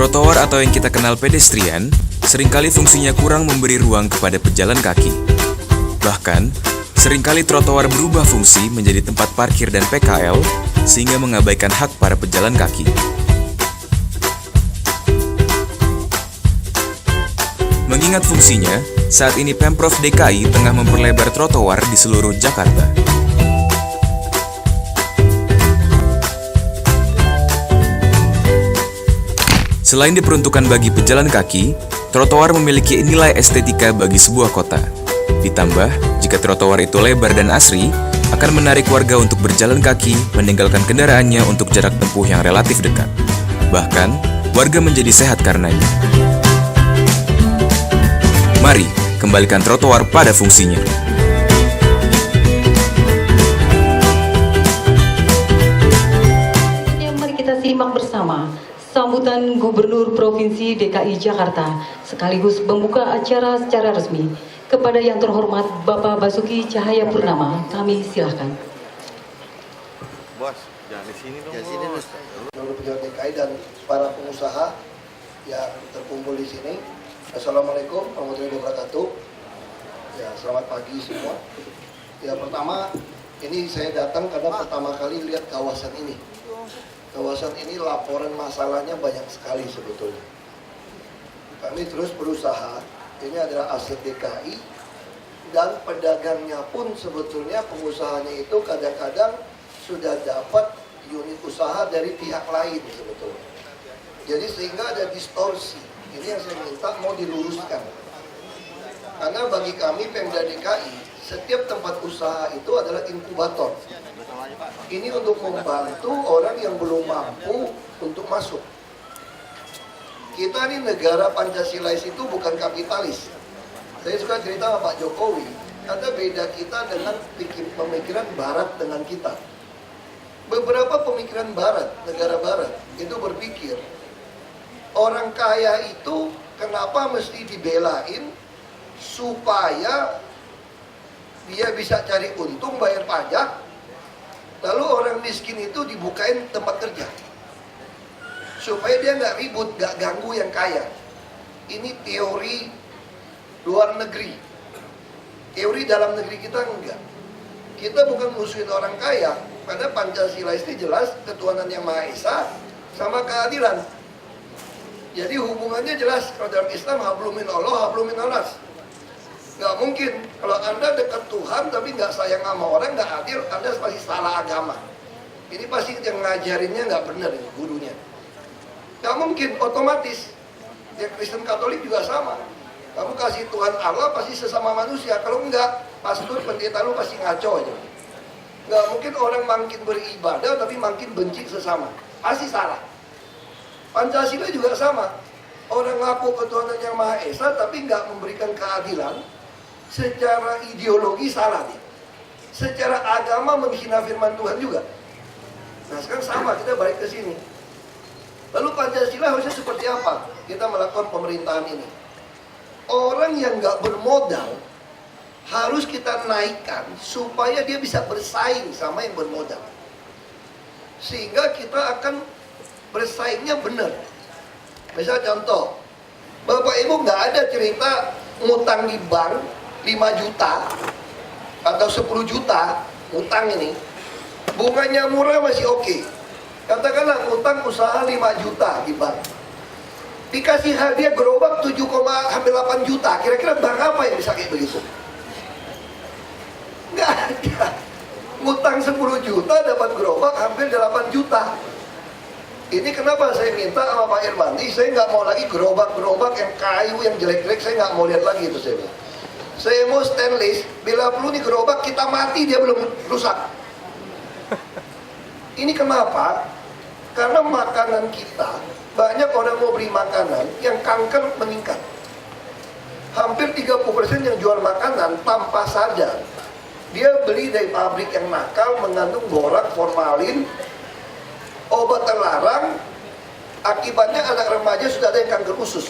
Trotoar atau yang kita kenal pedestrian, seringkali fungsinya kurang memberi ruang kepada pejalan kaki. Bahkan, seringkali trotoar berubah fungsi menjadi tempat parkir dan PKL, sehingga mengabaikan hak para pejalan kaki. Mengingat fungsinya, saat ini Pemprov DKI tengah memperlebar trotoar di seluruh Jakarta. Selain diperuntukkan bagi pejalan kaki, trotoar memiliki nilai estetika bagi sebuah kota. Ditambah, jika trotoar itu lebar dan asri, akan menarik warga untuk berjalan kaki, meninggalkan kendaraannya untuk jarak tempuh yang relatif dekat. Bahkan, warga menjadi sehat karenanya. Mari, kembalikan trotoar pada fungsinya. Mari kita simak bersama sambutan Gubernur Provinsi DKI Jakarta sekaligus membuka acara secara resmi. Kepada yang terhormat Bapak Basuki Cahayapurnama, kami silakan. Bos, jangan di sini dong. Seluruh pejabat DKI dan para pengusaha yang terkumpul di sini. Assalamualaikum warahmatullahi wabarakatuh. Ya, selamat pagi semua. Ya, pertama ini saya datang karena pertama kali lihat kawasan ini. Kawasan ini laporan masalahnya banyak sekali sebetulnya. Kami terus berusaha, ini adalah aset DKI, dan pedagangnya pun sebetulnya pengusahanya itu kadang-kadang sudah dapat unit usaha dari pihak lain sebetulnya. Jadi sehingga ada distorsi, ini yang saya minta mau diluruskan. Karena bagi kami Pemda DKI, setiap tempat usaha itu adalah inkubator. Ini untuk membantu orang yang belum mampu untuk masuk. Kita ini negara Pancasilais itu bukan kapitalis. Saya suka cerita sama Pak Jokowi, ada beda kita dengan pemikiran Barat dengan kita. Beberapa pemikiran Barat, negara Barat, itu berpikir orang kaya itu kenapa mesti dibelain supaya dia bisa cari untung, bayar pajak. Lalu orang miskin itu dibukain tempat kerja supaya dia nggak ribut, nggak ganggu yang kaya. Ini teori luar negeri. Teori dalam negeri kita enggak. Kita bukan musuhin orang kaya, karena Pancasila itu jelas ketuhanan yang Maha Esa sama keadilan. Jadi hubungannya jelas. Kalau dalam Islam hablum min Allah, hablum min nas. Nggak mungkin kalau Anda dekat Tuhan tapi nggak sayang sama orang, nggak adil, Anda pasti salah agama. Ini pasti yang ngajarinnya nggak benar, ini gurunya. Nggak mungkin, otomatis. Ya Kristen Katolik juga sama. Kamu kasih Tuhan Allah pasti sesama manusia. Kalau enggak, pastor pendeta lu pasti ngaco aja. Nggak mungkin orang makin beribadah tapi makin benci sesama. Pasti salah. Pancasila juga sama. Orang ngaku ketuhanan yang Maha Esa tapi nggak memberikan keadilan. Secara ideologi salah dia. Secara agama menghina firman Tuhan juga. Nah sekarang sama, kita balik ke sini. Lalu Pancasila harusnya seperti apa kita melakukan pemerintahan ini? Orang yang nggak bermodal harus kita naikkan supaya dia bisa bersaing sama yang bermodal. Sehingga kita akan bersaingnya benar. Misal contoh, Bapak Ibu nggak ada cerita ngutang di bank 5 juta atau 10 juta utang ini, bunganya murah masih oke. Katakanlah utang usaha 5 juta di bank, dikasih hadiah gerobak 7,8 juta. Kira-kira bank apa yang bisa kayak begitu? Nggak ada. Ngutang 10 juta dapat gerobak hampir 8 juta. Ini kenapa saya minta sama Pak Irwandi, saya nggak mau lagi gerobak-gerobak yang kayu, yang jelek-jelek, saya nggak mau lihat lagi itu saya bilang. Saya mau stainless, bila perlu nih gerobak kita mati dia belum rusak. Ini kenapa? Karena makanan kita, banyak orang mau beli makanan yang kanker meningkat. Hampir 30% yang jual makanan tanpa sadar, dia beli dari pabrik yang nakal, mengandung borak, formalin, obat terlarang. Akibatnya anak remaja sudah ada yang kanker usus.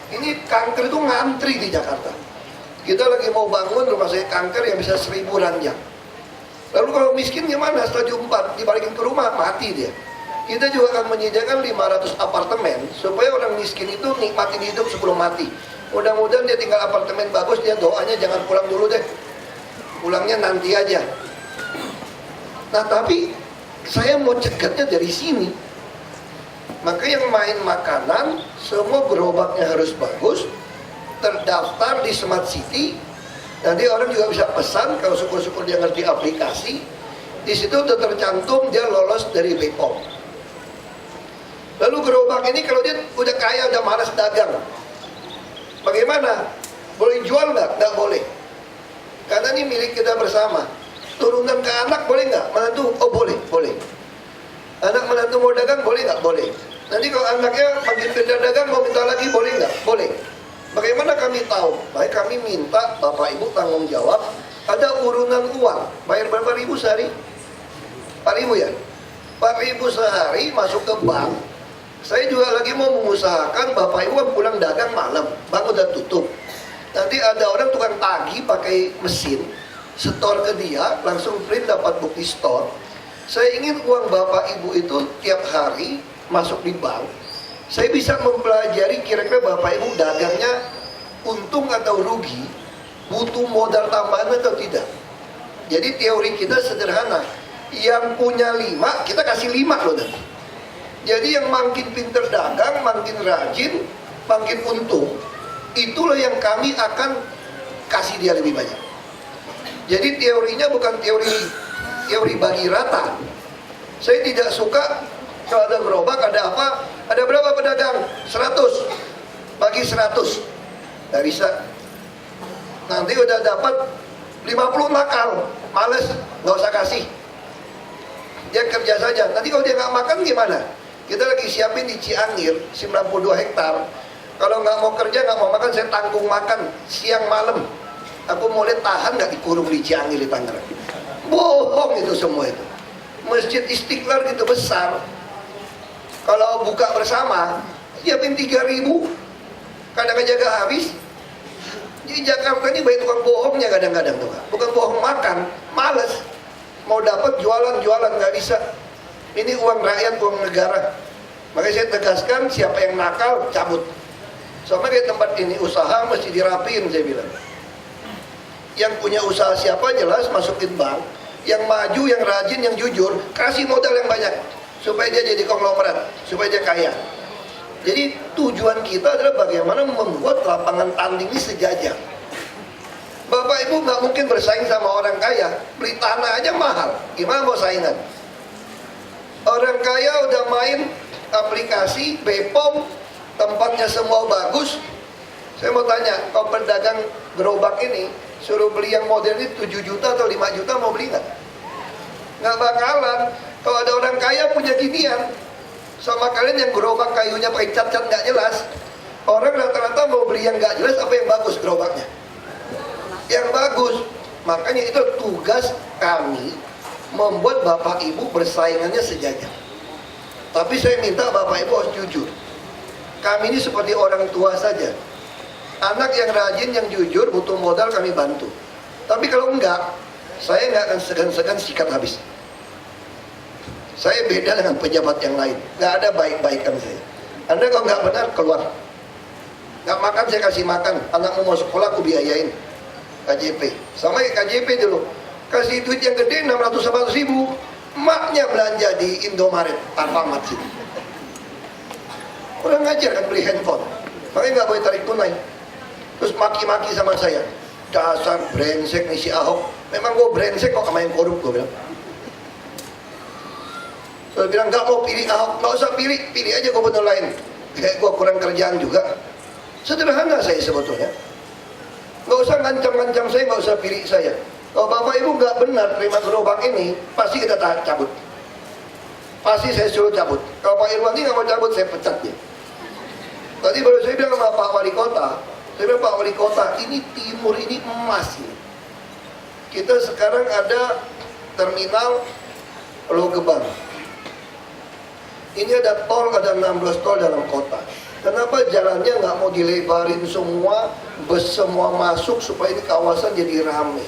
Ini kanker itu ngantri di Jakarta. Kita lagi mau bangun rumah sakit kanker yang bisa 1000 ranjang. Lalu kalau miskin gimana? Stadium 4 dibalikin ke rumah, mati dia. Kita juga akan menyediakan 500 apartemen supaya orang miskin itu nikmatin hidup sebelum mati. Mudah-mudahan dia tinggal apartemen bagus, dia doanya jangan pulang dulu deh. Pulangnya nanti aja. Nah tapi saya mau cegatnya dari sini. Maka yang main makanan, semua gerobaknya harus bagus, terdaftar di Smart City. Nanti orang juga bisa pesan kalau syukur-syukur dia ngerti aplikasi. Di situ udah tercantum dia lolos dari BPOM. Lalu gerobak ini kalau dia udah kaya, udah malas dagang, bagaimana? Boleh jual nggak? Nggak boleh. Karena ini milik kita bersama. Turunan ke anak boleh nggak? Menantu? Oh boleh, boleh. Anak menantu mau dagang boleh nggak? Boleh. Nanti kalau anaknya makin pindah dagang mau minta lagi boleh nggak? Boleh. Bagaimana kami tahu? Baik kami minta Bapak Ibu tanggung jawab. Ada urunan uang. Bayar berapa ribu sehari? 4.000 ya? 4.000 sehari masuk ke bank. Saya juga lagi mau mengusahakan Bapak Ibu kan pulang dagang malam, bank udah tutup. Nanti ada orang tukang tagih pakai mesin, setor ke dia, langsung print dapat bukti store. Saya ingin uang Bapak Ibu itu tiap hari masuk di bank. Saya bisa mempelajari kira-kira Bapak Ibu dagangnya untung atau rugi, butuh modal tambahan atau tidak. Jadi teori kita sederhana, yang punya 5, kita kasih 5 loh nanti. Jadi yang makin pinter dagang, makin rajin, makin untung, itulah yang kami akan kasih dia lebih banyak. Jadi teorinya bukan teori bagi rata. Saya tidak suka kalau ada gerobak, ada apa, ada berapa pedagang? 100, bagi 100, nggak bisa. Nanti udah dapat 50 nakal, males, nggak usah kasih. Dia kerja saja. Nanti kalau dia nggak makan gimana? Kita lagi siapin di Ciangir 92 hektar. Kalau nggak mau kerja, nggak mau makan, saya tanggung makan siang malam. Aku mau lihat tahan nggak dikurung di Ciangir di Tangerang. Bohong itu semua itu. Masjid Istiqlal gitu besar. Kalau buka bersama, siapin 3.000. Kadang-kadang jaga habis. Di Jakarta ini banyak tukang bohongnya kadang-kadang tuh. Bukan bohong makan, males. Mau dapat jualan-jualan nggak bisa. Ini uang rakyat, uang negara. Makanya saya tegaskan, siapa yang nakal, cabut. Soalnya di tempat ini usaha mesti dirapiin, saya bilang. Yang punya usaha siapa jelas masukin bank. Yang maju, yang rajin, yang jujur, kasih modal yang banyak supaya dia jadi konglomerat, supaya dia kaya. Jadi tujuan kita adalah bagaimana membuat lapangan tanding ini sejajar. Bapak Ibu nggak mungkin bersaing sama orang kaya, beli tanah aja mahal. Gimana mau saingan? Orang kaya udah main aplikasi, BPOM, tempatnya semua bagus. Saya mau tanya, kalau pedagang gerobak ini suruh beli yang model ini 7 juta atau 5 juta, mau beli nggak? Nggak bakalan. Kalau ada orang kaya punya ginian, sama kalian yang gerobak kayunya pakai cat-cat nggak jelas, orang rata-rata mau beli yang nggak jelas apa yang bagus gerobaknya? Yang bagus. Makanya itu tugas kami, membuat Bapak Ibu bersaingannya sejajar. Tapi saya minta Bapak Ibu harus jujur. Kami ini seperti orang tua saja. Anak yang rajin, yang jujur, butuh modal kami bantu. Tapi kalau enggak, saya nggak akan segan-segan sikat habis. Saya beda dengan pejabat yang lain. Nggak ada baik-baikan saya. Anda kalau nggak benar, keluar. Nggak makan, saya kasih makan. Anakmu mau sekolah, aku biayain. KJP. Sama kayak KJP dulu. Kasih duit yang gede 600-900 ribu, emaknya belanja di Indomaret Alfamart sini. Kurang ngajar kan beli handphone, makanya nggak boleh tarik tunai. Terus maki-maki sama saya, dasar brengsek nih si Ahok. Memang gue brengsek kok sama yang korup, gue bilang. Saya bilang nggak mau pilih Ahok, nggak usah pilih, pilih aja gubernur lain. Kayak gue kurang kerjaan juga. Sederhana saya sebetulnya. Nggak usah ngancam-ngancam saya, nggak usah pilih saya. Kalau Bapak Ibu nggak benar terima gerobak ini, pasti kita cabut. Pasti saya suruh cabut. Kalau Pak Irwandi nggak mau cabut, saya pecat dia. Tadi baru saya bilang sama Pak Wali Kota, saya bilang Pak Wali Kota, ini timur ini emas ini. Kita sekarang ada terminal Pulau Gebang. Ini ada tol, ada 16 tol dalam kota. Kenapa jalannya nggak mau dilebarin semua, bus semua masuk supaya ini kawasan jadi ramai?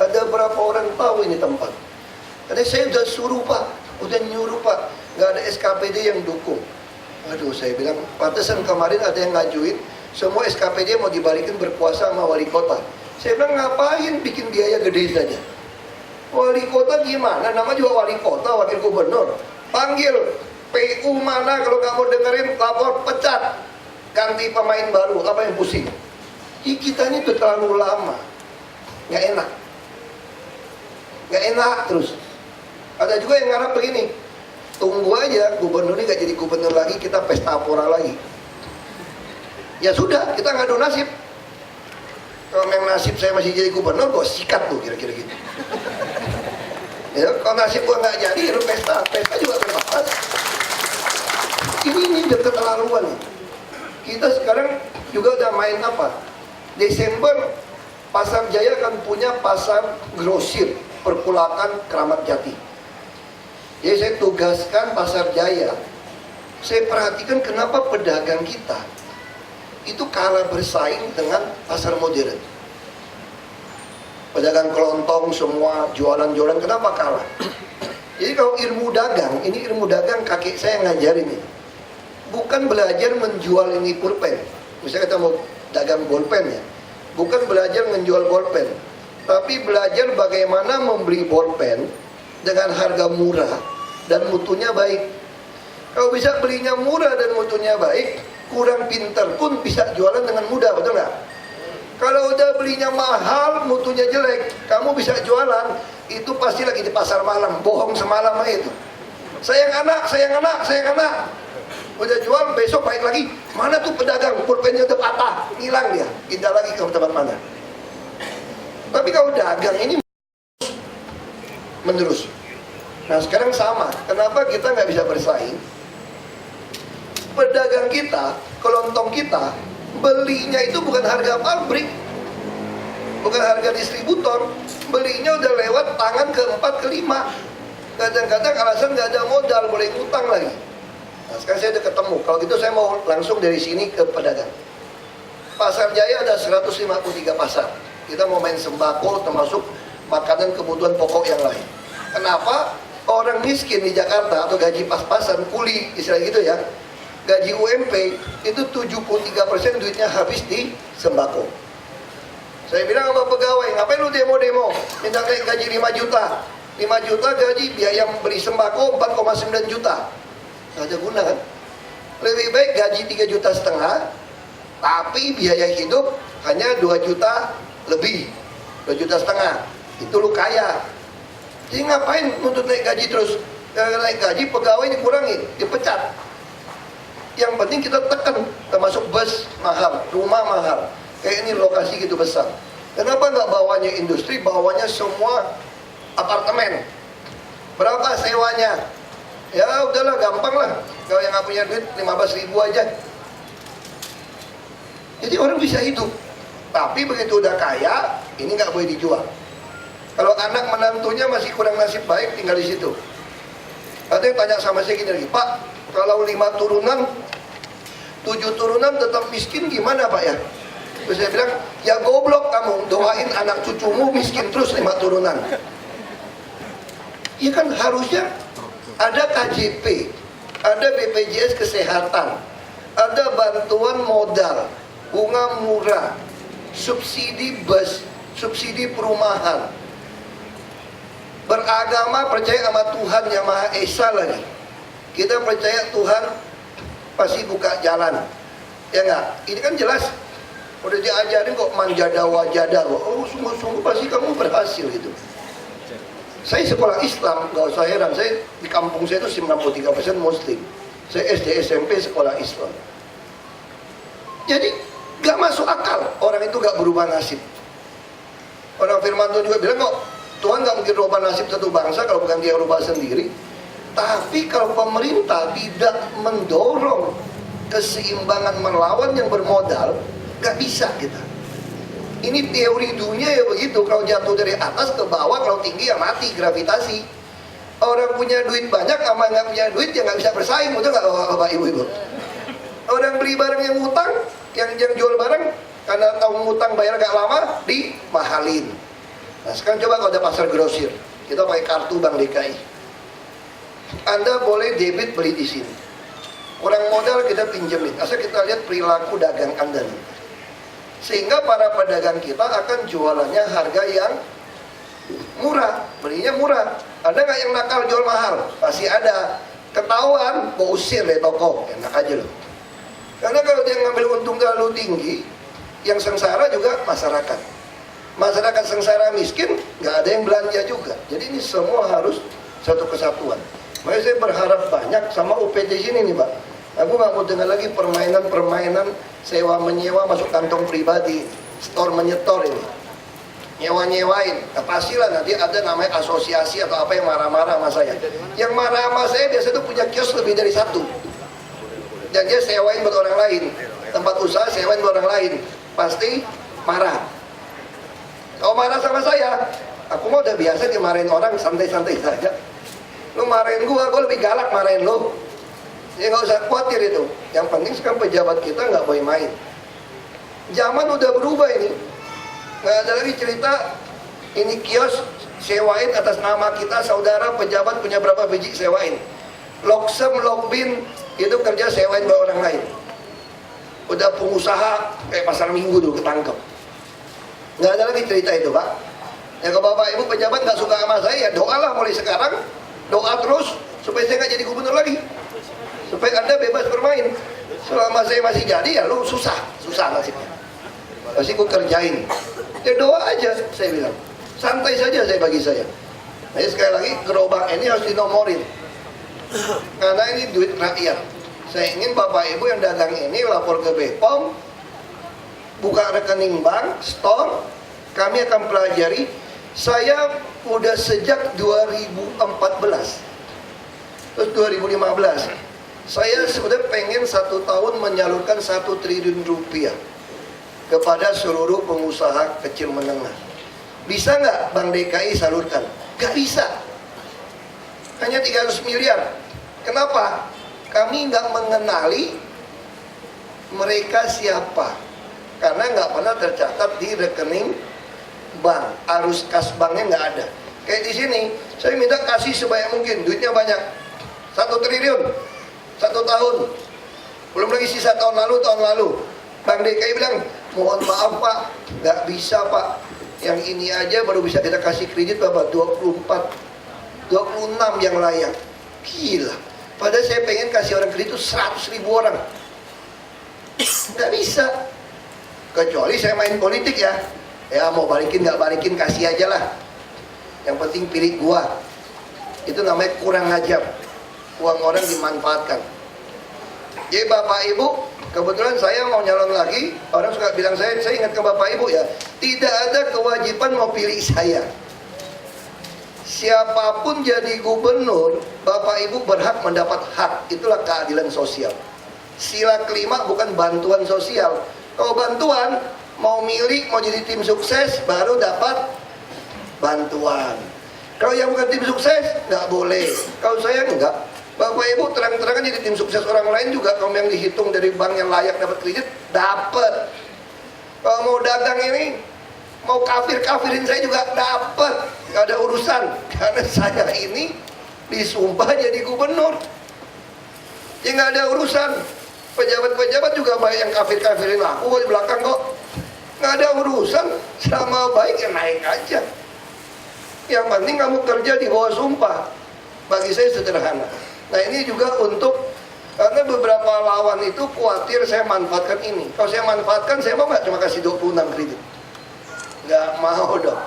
Ada berapa orang tahu ini tempat? Karena saya udah suruh Pak, udah nyuruh Pak. nggak ada SKPD yang dukung. Aduh, saya bilang, pantesan kemarin ada yang ngajuin, semua SKPD mau dibalikin berkuasa sama wali kota. Saya bilang, ngapain bikin biaya gede saja? Wali kota gimana? Nama juga wali kota, wakil gubernur. Panggil PU mana, kalau nggak mau dengerin, lapor, pecat. Ganti pemain baru, apa yang pusing? Kita ini tuh terlalu lama. Nggak enak. Nggak enak terus. Ada juga yang ngarap begini, tunggu aja gubernur ini gak jadi gubernur lagi, kita pesta pora lagi. Ya sudah, kita ngadu nasib. Kalau memang nasib saya masih jadi gubernur, gue sikat tuh kira-kira gitu. Ya, kalau nasib gue nggak jadi, lu pesta juga terbatas. Ini udah keterlaluan. Kita sekarang juga udah main apa? Desember Pasar Jaya akan punya pasar grosir perpulakan Keramat Jati. Jadi saya tugaskan Pasar Jaya. Saya perhatikan kenapa pedagang kita itu kalah bersaing dengan pasar modern. Pedagang kelontong semua jualan-jualan, kenapa kalah? Jadi kalau ilmu dagang, ini ilmu dagang kakek saya ngajarin ini. Bukan belajar menjual ini pulpen. Misalnya kita mau dagang bolpen ya. Bukan belajar menjual bolpen, tapi belajar bagaimana membeli bolpen dengan harga murah dan mutunya baik. Kalau bisa belinya murah dan mutunya baik, kurang pintar pun bisa jualan dengan mudah, betul nggak? Kalau udah belinya mahal, mutunya jelek, kamu bisa jualan, itu pasti lagi di pasar malam, bohong semalam itu. Sayang anak. Udah jual, besok baik lagi. Mana tuh pedagang, pulpennya udah patah, hilang dia, pindah lagi ke tempat mana. Tapi kalau dagang ini menerus. Nah sekarang sama, kenapa kita nggak bisa bersaing? Pedagang kita, kelontong kita, belinya itu bukan harga pabrik, bukan harga distributor, belinya udah lewat tangan ke-4, ke-5. Kadang-kadang alasan nggak ada modal, boleh ngutang lagi. Nah, sekarang saya udah ketemu, kalau gitu saya mau langsung dari sini ke pedagang. Pasar Jaya ada 153 pasar. Kita mau main sembako termasuk makanan kebutuhan pokok yang lain. Kenapa? Orang miskin di Jakarta atau gaji pas-pasan, kuli istilah gitu ya, gaji UMP itu 73% duitnya habis di sembako. Saya bilang sama pegawai, ngapain lu demo-demo? Minta naik gaji 5 juta. 5 juta gaji, biaya beli sembako 4,9 juta. Nggak ada guna kan? Lebih baik gaji 3,5 juta, tapi biaya hidup hanya 2 juta lebih, 2,5 juta. Itu lu kaya. Jadi ngapain untuk naik gaji terus? Naik gaji pegawai dikurangi, dipecat. Yang penting kita tekan, termasuk bus mahal, rumah mahal. Kayak ini lokasi gitu besar. Kenapa nggak bawanya industri, bawanya semua apartemen? Berapa sewanya? Ya udahlah, gampang lah. Kalau yang nggak punya duit 15.000 aja. Jadi orang bisa hidup. Tapi begitu udah kaya, ini nggak boleh dijual. Kalau anak menantunya masih kurang nasib baik, tinggal di situ. Ada yang tanya sama saya gini lagi, Pak, kalau 5 turunan, 7 turunan tetap miskin gimana Pak ya? Terus saya bilang, ya goblok kamu, doain anak cucumu miskin terus 5 turunan. Ya kan harusnya ada KJP, ada BPJS Kesehatan, ada bantuan modal, bunga murah, subsidi bus, subsidi perumahan. Beragama percaya sama Tuhan Yang Maha Esa lagi. Kita percaya Tuhan pasti buka jalan. Ya enggak? Ini kan jelas. Udah diajarin kok manjada wajada. Oh sungguh-sungguh pasti kamu berhasil gitu. Saya sekolah Islam, gak usah heran. Saya di kampung saya itu 93% Muslim. Saya SD SMP sekolah Islam. Jadi gak masuk akal orang itu gak berubah nasib. Orang firman Tuhan juga bilang kok Tuhan gak mungkin rubah nasib satu bangsa kalau bukan dia rubah sendiri. Tapi kalau pemerintah tidak mendorong keseimbangan melawan yang bermodal, gak bisa kita. Ini teori dunia ya begitu. Kalau jatuh dari atas ke bawah, kalau tinggi ya mati, gravitasi. Orang punya duit banyak sama nggak punya duit ya nggak bisa bersaing, betul nggak Bapak Ibu? Orang beli barang yang utang, yang jual barang karena tahu ngutang bayar gak lama, dimahalin. Nah sekarang coba kalau ada pasar grosir, kita pakai kartu Bank DKI. Anda boleh debit beli di sini. Kurang modal kita pinjemin. Asal kita lihat perilaku dagang Anda nih. Sehingga para pedagang kita akan jualannya harga yang murah, belinya murah. Ada nggak yang nakal jual mahal? Pasti ada. Ketahuan, mau usir dari toko, enak aja loh. Karena kalau dia ngambil untung terlalu tinggi, yang sengsara juga masyarakat. Masyarakat sengsara miskin, nggak ada yang belanja juga. Jadi ini semua harus satu kesatuan. Makanya saya berharap banyak sama UPT sini nih Pak. Aku nggak mau dengar lagi permainan-permainan sewa-menyewa masuk kantong pribadi, store menyetor ini. Nyewa-nyewain, nah, pastilah nanti ada namanya asosiasi atau apa yang marah-marah sama saya. Yang marah sama saya biasanya tuh punya kios lebih dari satu. Dan dia sewain buat orang lain. Tempat usaha sewain buat orang lain. Pasti marah. Kalau marah sama saya, aku mah udah biasa dimarahin orang santai-santai saja. Lu marahin gua lebih galak marahin lu. Ya nggak usah khawatir itu. Yang penting sekarang pejabat kita nggak boleh main. Zaman udah berubah ini. Nggak ada lagi cerita ini kios sewain atas nama kita, saudara pejabat punya berapa biji sewain. Loksem, Lokbin itu kerja sewain buat orang lain. Udah pengusaha kayak pasar minggu dulu ketangkep. Nggak ada lagi cerita itu Pak. Ya kalau Bapak Ibu pejabat nggak suka sama saya, ya doalah mulai sekarang. Doa terus supaya saya nggak jadi gubernur lagi. Supaya Anda bebas bermain. Selama saya masih jadi ya lu susah nasibnya. Pasti ku kerjain. Ya doa aja saya bilang. Santai saja bagi saya. Nah, sekali lagi gerobak ini harus dinomorin. Karena ini duit rakyat. Saya ingin Bapak Ibu yang dagang ini lapor ke BPOM, buka rekening bank, store, kami akan pelajari. Saya udah sejak 2014, terus 2015, saya sudah pengen 1 tahun menyalurkan 1 triliun rupiah kepada seluruh pengusaha kecil menengah. Bisa nggak Bank DKI salurkan? Nggak bisa. Hanya 300 miliar. Kenapa? Kami nggak mengenali mereka siapa. Karena nggak pernah tercatat di rekening bank. Arus kas banknya nggak ada. Kayak di sini, saya minta kasih sebanyak mungkin. Duitnya banyak. 1 triliun. 1 tahun. Belum lagi sisa tahun lalu. Bank DKI bilang, mohon maaf Pak, nggak bisa Pak. Yang ini aja baru bisa kita kasih kredit Bapak 24, 26 yang layak. Gila. Padahal saya pengen kasih orang kredit itu 100.000 orang. Nggak bisa. Kecuali saya main politik ya. Ya mau balikin nggak balikin kasih aja lah. Yang penting pilih gua. Itu namanya kurang ajar. Uang orang dimanfaatkan. Jadi Bapak Ibu, kebetulan saya mau nyalon lagi. Orang suka bilang saya ingat ke Bapak Ibu ya, tidak ada kewajiban mau pilih saya. Siapapun jadi gubernur, Bapak Ibu berhak mendapat hak. Itulah keadilan sosial. Sila kelima bukan bantuan sosial. Kalau bantuan, mau milih, mau jadi tim sukses, baru dapat bantuan. Kalau yang bukan tim sukses, nggak boleh. Kalau saya enggak. Bapak Ibu terang-terangan jadi tim sukses orang lain juga. Kalau yang dihitung dari bank yang layak dapat kredit, dapat. Kalau mau dagang ini, mau kafirin saya juga dapat. Gak ada urusan. Karena saya ini disumpah jadi gubernur. Ya gak ada urusan. Pejabat-pejabat juga banyak yang kafirin aku di belakang kok. Gak ada urusan. Sama baik ya naik aja. Yang penting kamu kerja di bawah sumpah. Bagi saya sederhana. Nah ini juga untuk, karena beberapa lawan itu khawatir saya manfaatkan ini. Kalau saya manfaatkan, saya mau nggak cuma kasih 26 kredit? Nggak mau dong.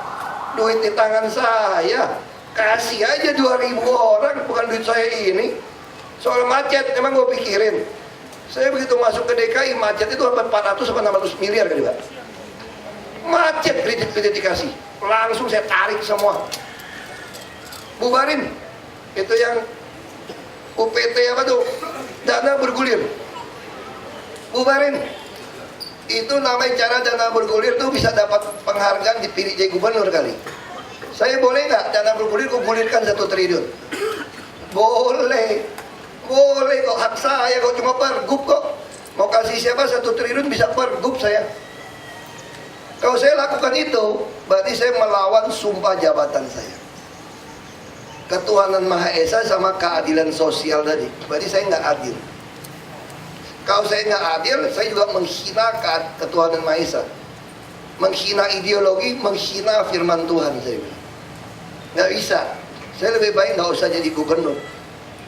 Duit di tangan saya, kasih aja 2.000 orang, bukan duit saya ini. Soal macet, emang gue pikirin. Saya begitu masuk ke DKI, macet itu 400 sampai 600 miliar kali Pak. Macet kredit dikasih. Langsung saya tarik semua. Bubarin. Itu yang UPT apa tuh? Dana bergulir. Bubarin. Itu namanya cara dana bergulir tuh bisa dapat penghargaan dipilih jadi gubernur kali. Saya boleh nggak dana bergulir gulirkan 1 triliun? Boleh. Boleh kok, hak saya kok, cuma pergub kok. Mau kasih siapa 1 triliun bisa pergub saya. Kalau saya lakukan itu, berarti saya melawan sumpah jabatan saya. ketuhanan Maha Esa sama keadilan sosial tadi. Berarti saya nggak adil. Kalau saya nggak adil, saya juga menghina ketuhanan Maha Esa, menghina ideologi, menghina firman Tuhan. Saya bilang nggak bisa. Saya lebih baik nggak usah jadi gubernur.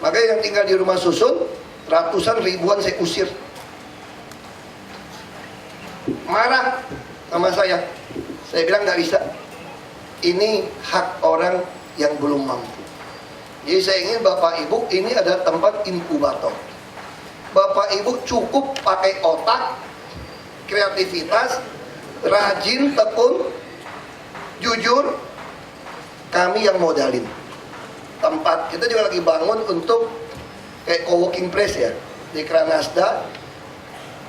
Makanya yang tinggal di rumah susun, ratusan ribuan saya usir. Marah sama saya. Saya bilang nggak bisa. Ini hak orang yang belum mampu. Jadi saya ingin Bapak Ibu, ini ada tempat inkubator. Bapak Ibu cukup pakai otak, kreativitas, rajin, tekun, jujur. Kami yang modalin. Tempat kita juga lagi bangun untuk kayak co-working place ya, di Kranasda.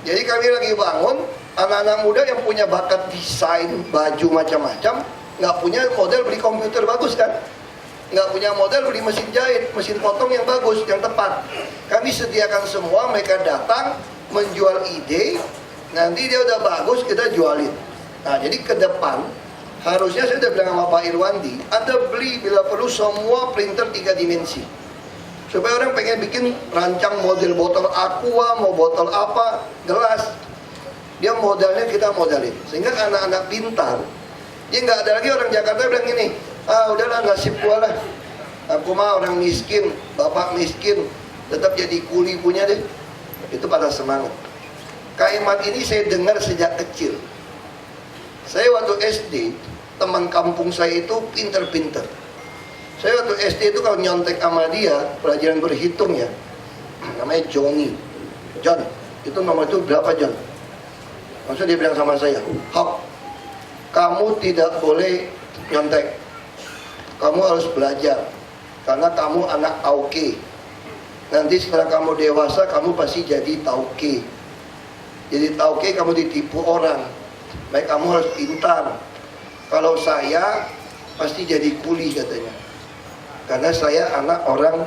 Jadi kami lagi bangun anak-anak muda yang punya bakat desain baju macam-macam, nggak punya modal beli komputer bagus kan, nggak punya modal beli mesin jahit, mesin potong yang bagus, yang tepat. Kami sediakan semua, mereka datang menjual ide, nanti dia udah bagus kita jualin. Nah jadi ke depan harusnya saya udah bilang sama Pak Irwandi, ada beli bila perlu semua printer 3 dimensi. Supaya orang pengen bikin rancang model botol aqua, mau botol apa, gelas. Dia modalnya kita modalin. Sehingga anak-anak pintar, dia nggak ada lagi orang Jakarta bilang gini, udahlah nasib gua lah. Aku mah orang miskin, bapak miskin, tetap jadi kuli punya deh. Itu pada semangat. Kalimat ini saya dengar sejak kecil. Saya waktu SD, teman kampung saya itu pinter-pinter. Saya waktu SD itu kalau nyontek sama dia, pelajaran berhitung ya, namanya Johnny. John, itu nomor itu berapa John? Maksudnya dia bilang sama saya, Hap, kamu tidak boleh nyontek. Kamu harus belajar. Karena kamu anak tauke. Nanti setelah kamu dewasa, kamu pasti jadi tauke. Jadi tauke kamu ditipu orang. Baik kamu harus pintar. Kalau saya pasti jadi kuli katanya. Karena saya anak orang,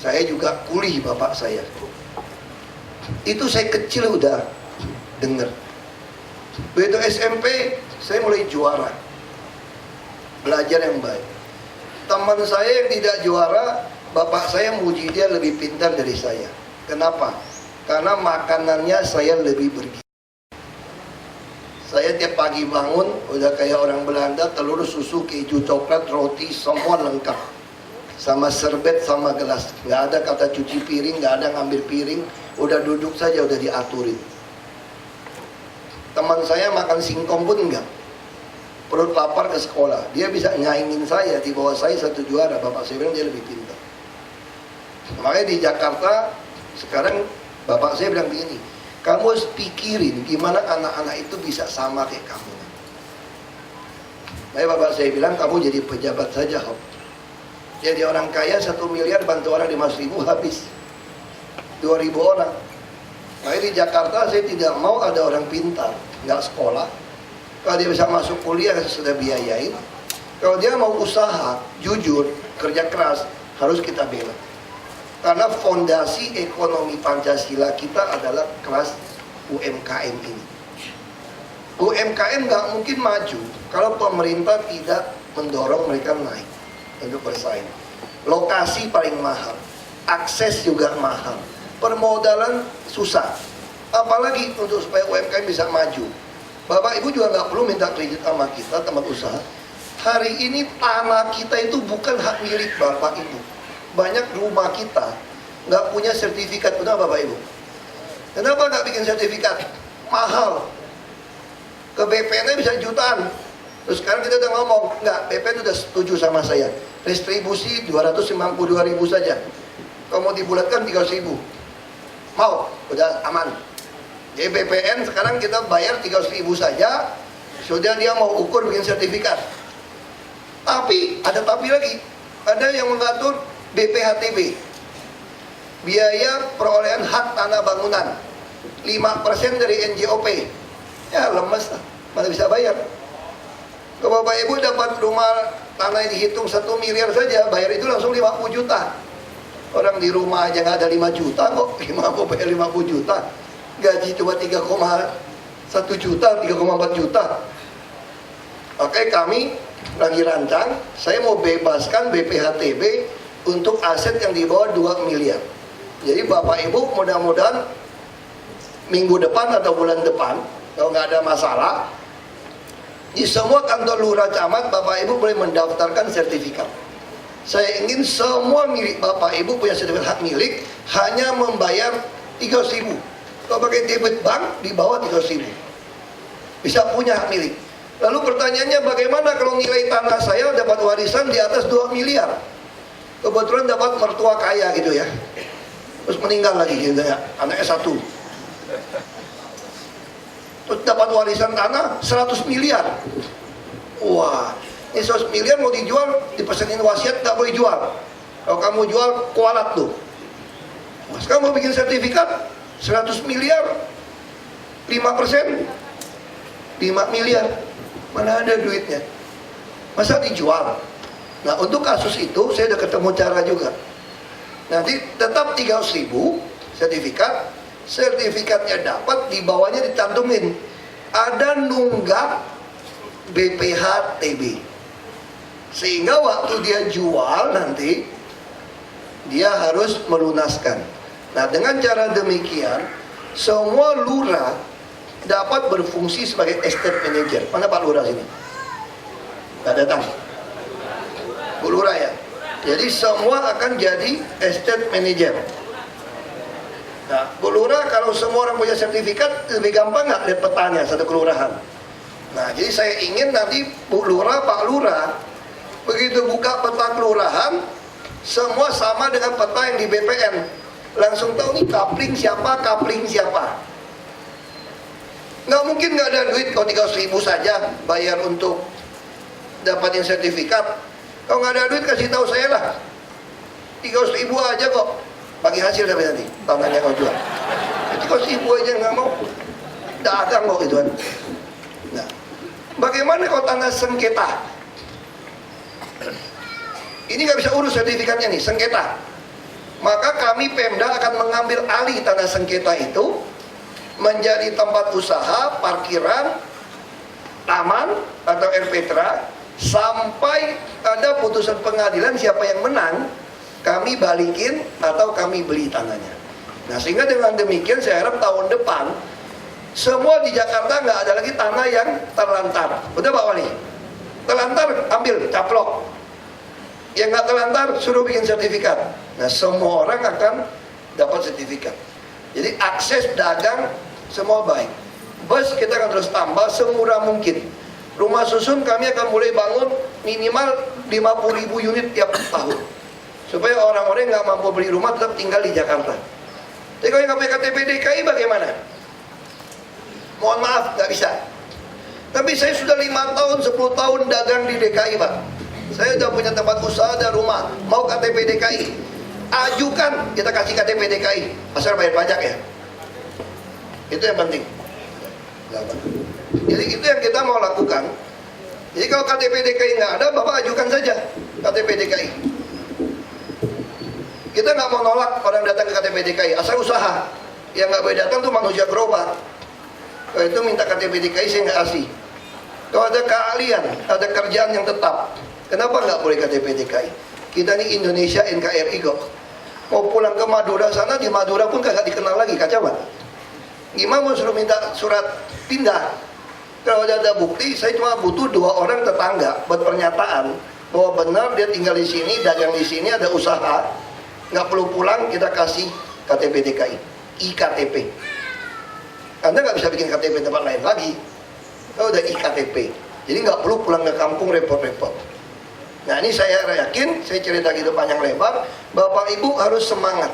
saya juga kuli bapak saya. Itu saya kecil udah dengar. Begitu SMP, saya mulai juara. Belajar yang baik. Teman saya yang tidak juara, bapak saya muji dia lebih pintar dari saya. Kenapa? Karena makanannya saya lebih bergizi. Saya tiap pagi bangun, udah kayak orang Belanda, telur, susu, keju, coklat, roti, semua lengkap. Sama serbet, sama gelas. Nggak ada kata cuci piring, nggak ada ngambil piring. Udah duduk saja, udah diaturin. Teman saya makan singkong pun enggak. Perut lapar ke sekolah. Dia bisa nyaingin saya, di bawah saya 1 juara. Bapak saya bilang dia lebih pintar. Makanya di Jakarta, sekarang bapak saya bilang begini, kamu harus pikirin gimana anak-anak itu bisa sama kayak kamu. Makanya bapak saya bilang, kamu jadi pejabat saja, Hop. Jadi orang kaya 1 miliar, bantu orang 5.000 habis. 2.000 orang. Makanya di Jakarta saya tidak mau ada orang pintar, nggak sekolah. Kalau dia bisa masuk kuliah, saya sudah biayain. Kalau dia mau usaha, jujur, kerja keras, harus kita bela. Karena fondasi ekonomi Pancasila kita adalah kelas UMKM ini. UMKM nggak mungkin maju kalau pemerintah tidak mendorong mereka naik untuk bersaing. Lokasi paling mahal, akses juga mahal, permodalan susah. Apalagi untuk supaya UMKM bisa maju. Bapak Ibu juga nggak perlu minta kredit sama kita, tempat usaha. Hari ini tanah kita itu bukan hak milik Bapak Ibu. Banyak rumah kita nggak punya sertifikat. Kenapa Bapak Ibu? Kenapa nggak bikin sertifikat? Mahal. Ke BPN bisa jutaan. Terus sekarang kita udah ngomong, nggak, BPN udah setuju sama saya. Distribusi 252.000 saja. Kalau mau dibulatkan 300.000. Mau, udah aman. Jadi BPN sekarang kita bayar 300.000 saja. Sudah dia mau ukur bikin sertifikat. Tapi, ada tapi lagi. Ada yang mengatur BPHTB, biaya perolehan hak tanah bangunan 5% dari NJOP. Ya lemes lah, mana bisa bayar. Kalau Bapak Ibu dapat rumah tanah yang dihitung 1 miliar saja, bayar itu langsung 50 juta. Orang di rumah aja nggak ada 5 juta kok, 5 bayar 50 juta. Gaji cuma 3,1 juta, 3,4 juta. Oke, kami lagi rancang, saya mau bebaskan BPHTB untuk aset yang di bawah 2 miliar. Jadi Bapak Ibu mudah-mudahan minggu depan atau bulan depan, kalau nggak ada masalah, di semua kantor lurah camat Bapak Ibu boleh mendaftarkan sertifikat. Saya ingin semua milik Bapak Ibu punya sertifikat hak milik, hanya membayar 300.000. Kalau pakai debit bank di bawah 300.000 bisa punya hak milik. Lalu pertanyaannya, bagaimana kalau nilai tanah saya dapat warisan di atas 2 miliar? Kebetulan dapat mertua kaya gitu ya, terus meninggal lagi gitu ya, anaknya 1. Terus dapat warisan tanah 100 miliar. Wah, ini 100 miliar mau dijual, dipesenin wasiat nggak boleh jual. Kalau kamu jual, kualat tuh. Nah, sekarang mau bikin sertifikat 100 miliar, 5%, 5 miliar. Mana ada duitnya? Masa dijual? Nah, untuk kasus itu saya udah ketemu cara juga. Nanti tetap 300.000 sertifikat, sertifikatnya dapat, di bawahnya dicantumin ada nunggak BPHTB, sehingga waktu dia jual nanti dia harus melunaskan. Nah, dengan cara demikian semua lurah dapat berfungsi sebagai estate manager. Mana Pak Lurah sini? Nggak datang. Bu Lurah ya. Jadi semua akan jadi estate manager. Nah, Bu Lurah kalau semua orang punya sertifikat, lebih gampang nggak lihat petanya satu kelurahan. Nah, jadi saya ingin nanti Bu Lurah, Pak Lurah, begitu buka peta kelurahan, semua sama dengan peta yang di BPN. Langsung tahu nih kapling siapa. Nggak mungkin nggak ada duit. Kalau 300.000 saja bayar untuk dapatin sertifikat. Kalau nggak ada duit kasih tahu saya lah. 300.000 aja kok. Bagi hasil tapi nanti tangannya kau jual. 300.000 aja nggak mau. Dagang kok itu kan. Nah, bagaimana kalau tanah sengketa? Ini nggak bisa urus sertifikatnya nih, sengketa. Maka kami Pemda akan mengambil alih tanah sengketa itu menjadi tempat usaha, parkiran, taman atau RPTRA, sampai ada putusan pengadilan siapa yang menang, kami balikin atau kami beli tanahnya. Nah, sehingga dengan demikian saya harap tahun depan semua di Jakarta nggak ada lagi tanah yang terlantar. Udah Pak Wali? Terlantar ambil, caplok. Yang nggak terlantar suruh bikin sertifikat. Nah, semua orang akan dapat sertifikat. Jadi akses dagang semua baik. Bus kita akan terus tambah semurah mungkin. Rumah susun kami akan mulai bangun minimal 50.000 unit tiap tahun, supaya orang-orang nggak mampu beli rumah tetap tinggal di Jakarta. Tapi kalau yang KTP DKI bagaimana? Mohon maaf, nggak bisa. Tapi saya sudah 5 tahun, 10 tahun dagang di DKI Pak. Saya udah punya tempat usaha dan rumah. Mau KTP DKI, ajukan, kita kasih KTP DKI, asal bayar pajak ya. Itu yang penting. Jadi itu yang kita mau lakukan. Jadi kalau KTP DKI nggak ada, Bapak ajukan saja KTP DKI. Kita nggak mau nolak orang datang ke KTP DKI, asal usaha. Yang nggak boleh datang tuh manusia gerobak. Kalau itu minta KTP DKI saya nggak kasih. Kalau ada keahlian, ada kerjaan yang tetap, kenapa nggak boleh KTP DKI? Kita ini Indonesia NKRI kok. Mau pulang ke Madura sana, di Madura pun kagak dikenal lagi, kacau Pak. Gimana mau suruh minta surat pindah? Kalau ada bukti, saya cuma butuh 2 orang tetangga buat pernyataan bahwa benar dia tinggal di sini, dagang di sini, ada usaha, nggak perlu pulang, kita kasih KTP DKI, IKTP. Anda nggak bisa bikin KTP tempat lain lagi. Kalau udah IKTP, jadi nggak perlu pulang ke kampung repot-repot. Nah, ini saya yakin, saya cerita gitu panjang lebar, Bapak Ibu harus semangat.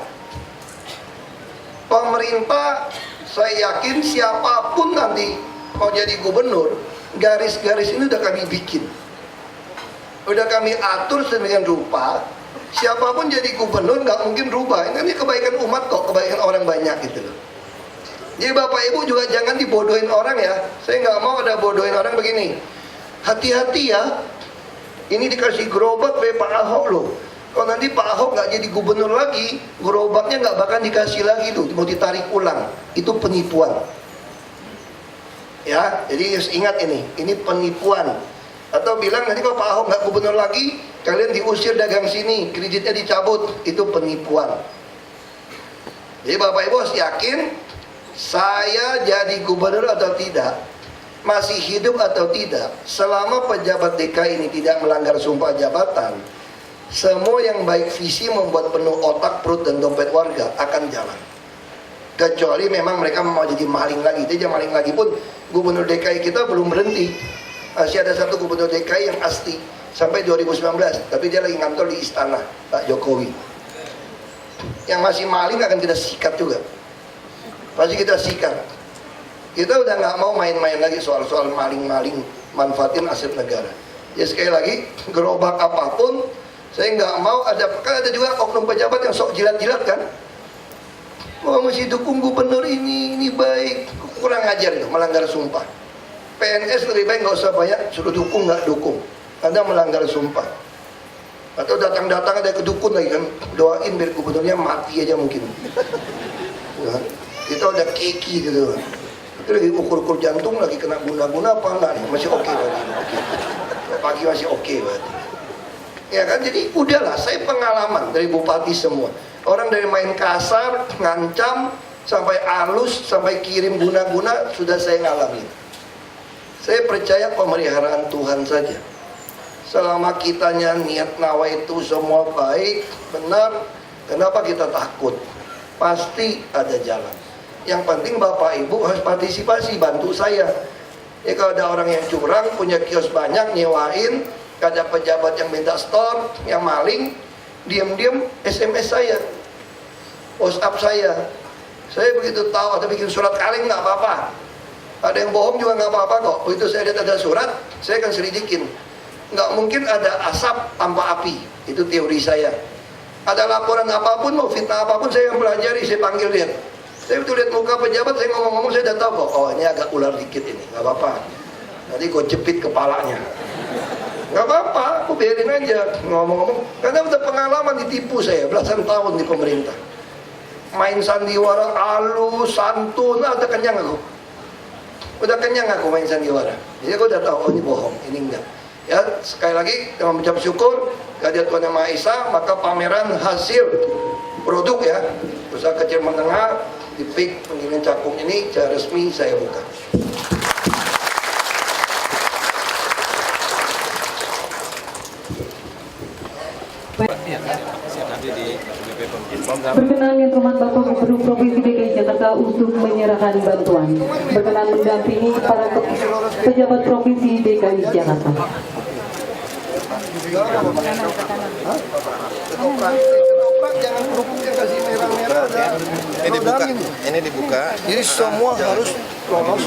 Pemerintah, saya yakin siapapun nanti mau jadi gubernur, garis-garis ini udah kami bikin. Udah kami atur sedemikian rupa, siapapun jadi gubernur nggak mungkin rubah. Ini kebaikan umat kok, kebaikan orang banyak gitu loh. Jadi Bapak Ibu juga jangan dibodohin orang ya. Saya nggak mau ada bodohin orang begini. Hati-hati ya. Ini dikasih gerobak oleh Pak Ahok loh. Kalau nanti Pak Ahok nggak jadi gubernur lagi, gerobaknya nggak bakal dikasih lagi loh, mau ditarik ulang. Itu penipuan. Ya, jadi harus ingat ini penipuan. Atau bilang nanti kalau Pak Ahok nggak gubernur lagi, kalian diusir dagang sini, kreditnya dicabut. Itu penipuan. Jadi Bapak Ibu harus yakin, saya jadi gubernur atau tidak, masih hidup atau tidak, selama pejabat DKI ini tidak melanggar sumpah jabatan, semua yang baik visi membuat penuh otak, perut, dan dompet warga akan jalan. Kecuali memang mereka mau jadi maling lagi. Jadi maling lagi pun gubernur DKI kita belum berhenti. Masih ada satu gubernur DKI yang asli sampai 2019, tapi dia lagi ngantor di istana Pak Jokowi. Yang masih maling akan kita sikat juga. Pasti kita sikat. Kita udah nggak mau main-main lagi soal-soal maling-maling manfaatin aset negara. Ya sekali lagi, gerobak apapun, saya nggak mau ada. Kan ada juga oknum pejabat yang sok jilat-jilat kan. Wah, mesti dukung gubernur ini baik. Kurang ajar itu, melanggar sumpah. PNS lebih baik nggak usah banyak, suruh dukung nggak dukung. Anda melanggar sumpah. Atau datang-datang ada kedukun lagi kan, doain biar gubernurnya mati aja mungkin. Ya, kita udah keki gitu. Itu lagi ukur-ukur jantung, lagi kena guna-guna apa enggak nih? Masih oke berarti. Pagi masih oke berarti. Ya kan, jadi udahlah, saya pengalaman dari bupati semua. Orang dari main kasar, ngancam, sampai halus, sampai kirim guna-guna, sudah saya ngalamin. Saya percaya pemeliharaan Tuhan saja. Selama kitanya niat nawa itu semua baik, benar, kenapa kita takut? Pasti ada jalan. Yang penting Bapak Ibu harus partisipasi, bantu saya. Ya kalau ada orang yang curang, punya kios banyak, nyewain, ada pejabat yang minta store, yang maling, diam-diam SMS saya, WhatsApp saya. Saya begitu tahu, atau bikin surat kaleng nggak apa-apa. Ada yang bohong juga nggak apa-apa kok. Begitu saya lihat ada surat, saya akan selidikin. Nggak mungkin ada asap tanpa api. Itu teori saya. Ada laporan apapun, mau fitnah apapun, saya yang pelajari, saya panggil dia. Saya betul lihat muka pejabat, saya ngomong-ngomong, saya udah tahu kok. Oh, ini agak ular dikit ini, nggak apa-apa. Nanti gue jepit kepalanya. Nggak apa-apa, aku biarin aja ngomong-ngomong. Karena udah pengalaman ditipu saya, belasan tahun di pemerintah. Main sandiwara, halus, santun, udah kenyang aku. Udah kenyang aku main sandiwara. Jadi aku udah tahu, oh ini bohong, ini enggak. Ya, sekali lagi dengan mengucap syukur kehadirat Tuhan Yang Maha Esa, maka pameran hasil produk ya, usaha kecil menengah di PIK Penggilingan Cakung ini secara resmi saya buka. Berkenan yang terhormat Bapak Gubernur Provinsi DKI Jakarta untuk menyerahkan bantuan. Berkenan mendampingi para pejabat Provinsi DKI Jakarta. Ketoprak jangan kerupuknya kasih merah-merah. Ini dibuka. Jadi semua harus lolos.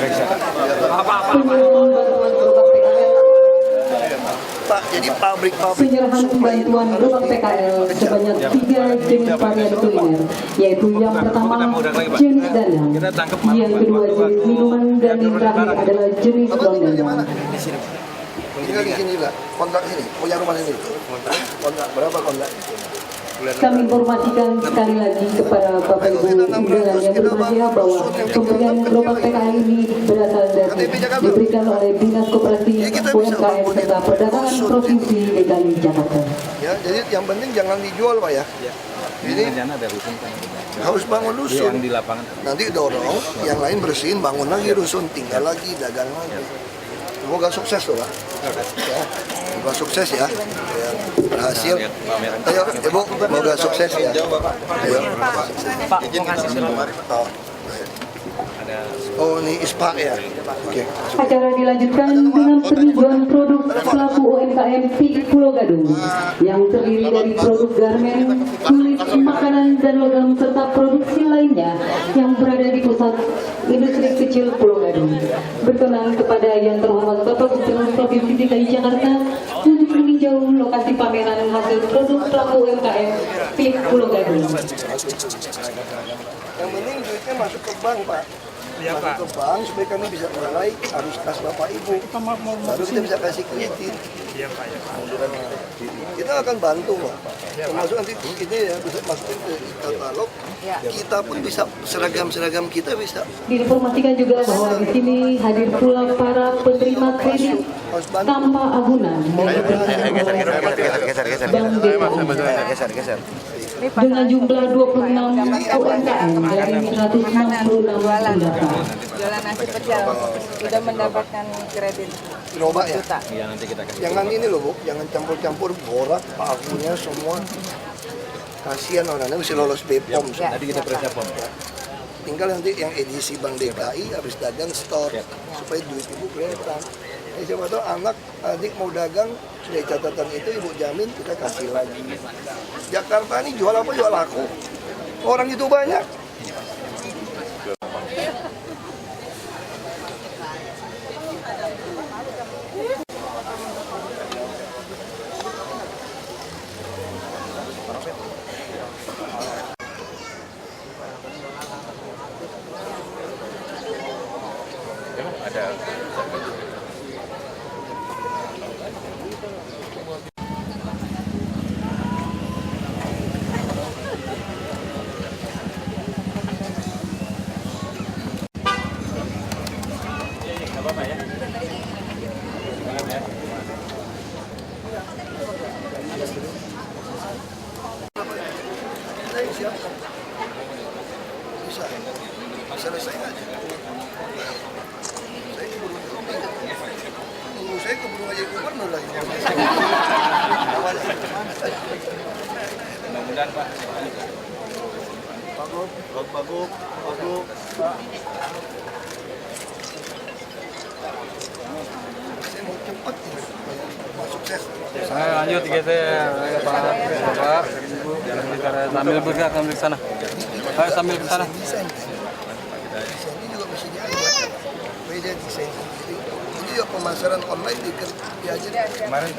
Pak, jadi pabrik-pabrik Penyerahan bantuan gerobak PKL sebanyak 3 jenis varian kuliner, yaitu yang pertama jenis dandang, yang kedua jenis minuman, dan yang terakhir adalah jenis gondang. tinggal di sini lah, kontrak sini, punya rumah sini. Kontrak berapa kontrak? Kami informasikan sekali lagi kepada Bapak Ibu undangan yang berbahagia bahwa pemberian gerobak PKL ini berasal dari diberikan oleh Dinas Koperasi UMKM serta Perdagangan Provinsi DKI Jakarta. Ya, jadi yang penting jangan dijual Pak ya. Ini harus bangun rusun. Yang di lapangan. Nanti dorong, yang lain bersihin, bangun lagi rusun, tinggal lagi, dagang lagi. Semoga sukses loh Pak. Ya, semoga sukses ya. Berhasil. Ayo Ibu, semoga sukses ya. Ayo. Pak, izin kasih selamat. Oh ini ISPA ya. Oke. Acara dilanjutkan dengan peninjauan produk pelaku UMKM PIK Pulau Gadung yang terdiri dari produk garmen, kulit, makanan, dan logam serta produksi lainnya yang berada di pusat industri kecil Pulau Gadung. Berkenan kepada yang terhormat Bapak Gubernur Provinsi DKI Jakarta untuk meninjau lokasi pameran hasil produk pelaku UMKM PIK Pulau Gadung. Yang penting duitnya masuk ke bank Pak. Iya, Masuk ke bank supaya kami bisa mulai harus kas Bapak Ibu. Baru kita bisa kasih kredit. Iya Pak ya. Kita akan bantu Pak. termasuk nanti ini ya bisa masukin ke katalog. Kita pun bisa seragam kita bisa. Diinformasikan juga bahwa di sini hadir pula para penerima kredit tanpa agunan dengan jumlah 26 UMKM dari 166 pendaftar. Jualan nasi pecel sudah mendapatkan kredit Coba ya. juta. Jangan ini loh Bu, jangan campur-campur borak, pakunya semua. Kasihan orangnya mesti lolos BPOM. Tadi kita periksa POM. Tinggal nanti yang edisi Bank DKI habis dagang store supaya duit ibu kelihatan. Siapa tahu anak adik mau dagang sudah catatan itu ibu jamin kita kasih lagi. Jakarta ini jual apa jual laku. Orang itu banyak. Siapkan. Bisa. Selesai aja. Saya keburu tunggu saya keburu aja gubernur lagi. Mudah-mudahan Pak. Bagus. Pak. Saya mau cepat ini. Sukses. Saya lanjut gitu ya, Pak. Sambil bergerak sambil ke sana. Ayo sambil ke sana. Desain ini juga mesti diajar. Beda desain sendiri. Ini juga pemasaran online diajar. Kemarin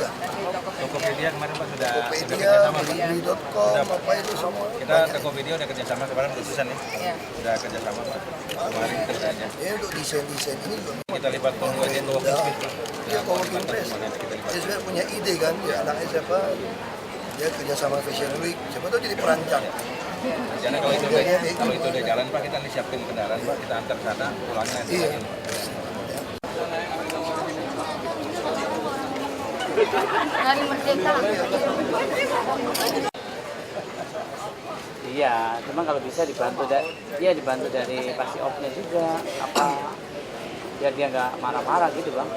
Tokopedia kemarin Pak sudah Tokopedia, kerjasama Pak. Beli.com, apa itu semua. Kita Tokopedia udah kerjasama kemarin khususan ya. Udah kerjasama Pak. Kemarin kerja aja. Ya untuk desain-desain ini juga. Kita libat penguasa itu waktu itu. Dia co-working press. Dia sudah punya ide kan, ya anaknya siapa, dia kerja sama Fashion Week, siapa tahu jadi perancang. Karena kalau itu udah jalan Pak, kita siapin kendaraan Pak, kita antar sana, pulangnya nanti. Iya. Hari Merdeka. Iya, cuma kalau bisa dibantu dibantu dari pasti opnya juga apa biar dia nggak marah-marah gitu Bang.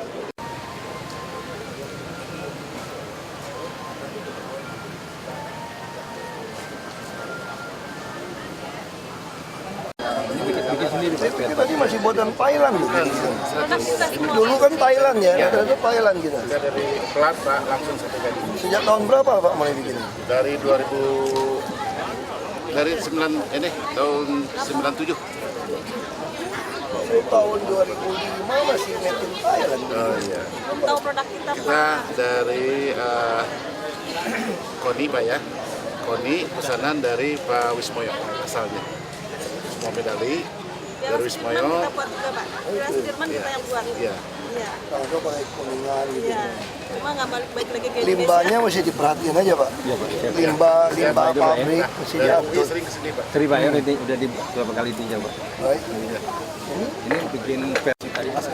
Saya pikir tadi masih buatan Thailand loh. Dulu kan Thailand ya, itu Thailand kita. Kita dari Pelat Pak, langsung satu kali. Sejak tahun berapa Pak mulai bikin? Dari 2000 dari tahun 97. Saya tahun 2005 masih bikin Thailand. Oh iya. Tahu produk kita Kita dari Koni Pak ya. Koni pesanan dari Pak Wismoyo asalnya. Semua medali dari Wismoyo. kita buat juga Pak. Sudirman kita yang buat. Iya. Iya. Langsung pakai kuningan gitu. Iya. Cuma nggak balik lagi ke Limbahnya mesti diperhatiin aja Pak. Limbah pabrik mesti Dia diatur. sering kesini Pak. Seri Pak ya, udah di beberapa kali dicoba. Baik. Ini bikin versi tadi Mas.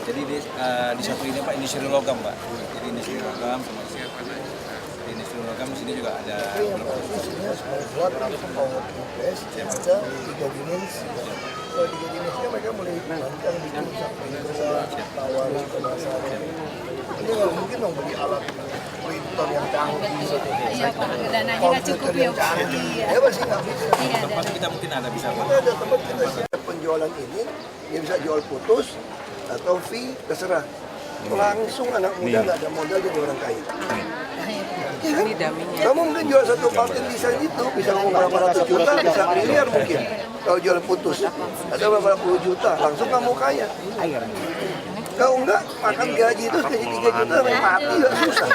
Jadi di satu ini Pak industri logam Pak. Jadi industri logam sama di industri logam di sini juga ada. Isinya semua buat power press, ada 3 dimensi. Kalau 3 dimensinya mereka boleh rancang bikin sampai dua tawaran kemasan. Ini nggak mungkin dong beli alat printer yang canggih. Iya Pak, dananya nggak cukup ya Pak. Ya pasti nggak bisa. Tempat kita mungkin ada bisa Pak. Kita ada tempat kita siap penjualan ini, dia bisa jual putus atau fee terserah. Langsung anak muda nggak ada modal jadi orang kaya. Ya kan? Kamu mungkin jual satu paket desain itu bisa ngomong berapa ratus juta, bisa miliar mungkin. Kalau jual putus ada berapa puluh juta, langsung kamu kaya. Kalau enggak, makan gaji itu gaji 3 juta, mati nggak susah.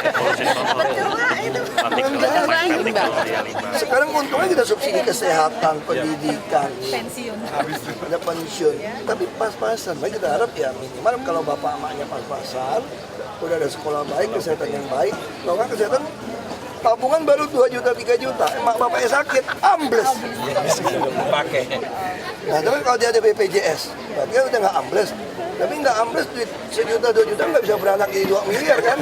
Sekarang untungnya kita subsidi kesehatan, pendidikan, ada pensiun. Tapi pas-pasan, baik kita harap ya minimal kalau bapak emaknya pas-pasan, udah ada sekolah baik, kesehatan yang baik. Kalau nggak kesehatan, tabungan baru 2 juta, 3 juta. Emak bapaknya sakit, ambles. Pakai. Nah, tapi kalau dia ada BPJS, berarti kan udah nggak ambles. Tapi nggak ambles, duit 1 juta, 2 juta nggak bisa beranak jadi 2 miliar kan?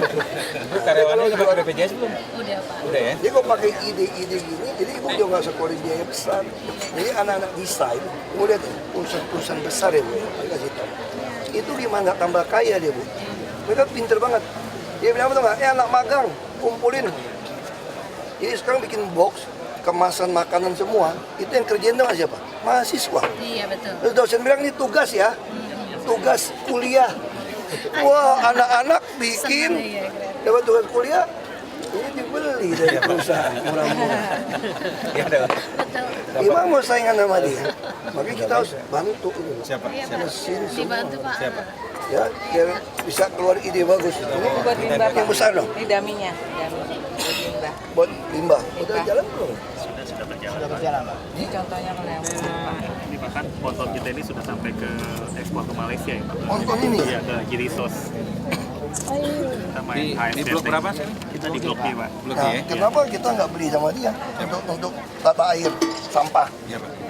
Karyawannya udah pakai BPJS belum? Udah Pak. Udah ya? Jadi kalau pakai ide-ide gini, jadi ibu juga nggak sekolah biaya besar. Jadi anak-anak desain, ibu lihat perusahaan besar ya bu, saya kasih tahu. Itu gimana nggak tambah kaya dia bu? Mereka pinter banget. Dia bilang apa tuh nggak? Anak magang, kumpulin. Jadi sekarang bikin box, kemasan makanan semua, itu yang kerjain tuh siapa? Mahasiswa. Iya betul. Terus dosen bilang ini tugas ya, tugas kuliah. Wah, anak-anak bikin dapat tugas kuliah, ini dibeli dari perusahaan murah-murah. Iya dong. Gimana mau saingan sama dia? Makanya kita harus bantu ini. Siapa? Mesin semua. Siapa? Ya, biar bisa keluar ide bagus. Ini Buat limbah yang besar dong, Ini daminya. Buat limbah. buat limbah. Udah jalan belum? Ini contohnya kalau yang Ini bahkan sponsor kita ini sudah sampai ke ekspor ke Malaysia ya Pak. Nonton ini ya? Iya, ke Girisos. Kita main Di HFC. blok berapa sih? Kita di blok B Pak. Blok Nah, ya? kenapa kita nggak beli sama dia untuk tata air sampah Iya Pak. di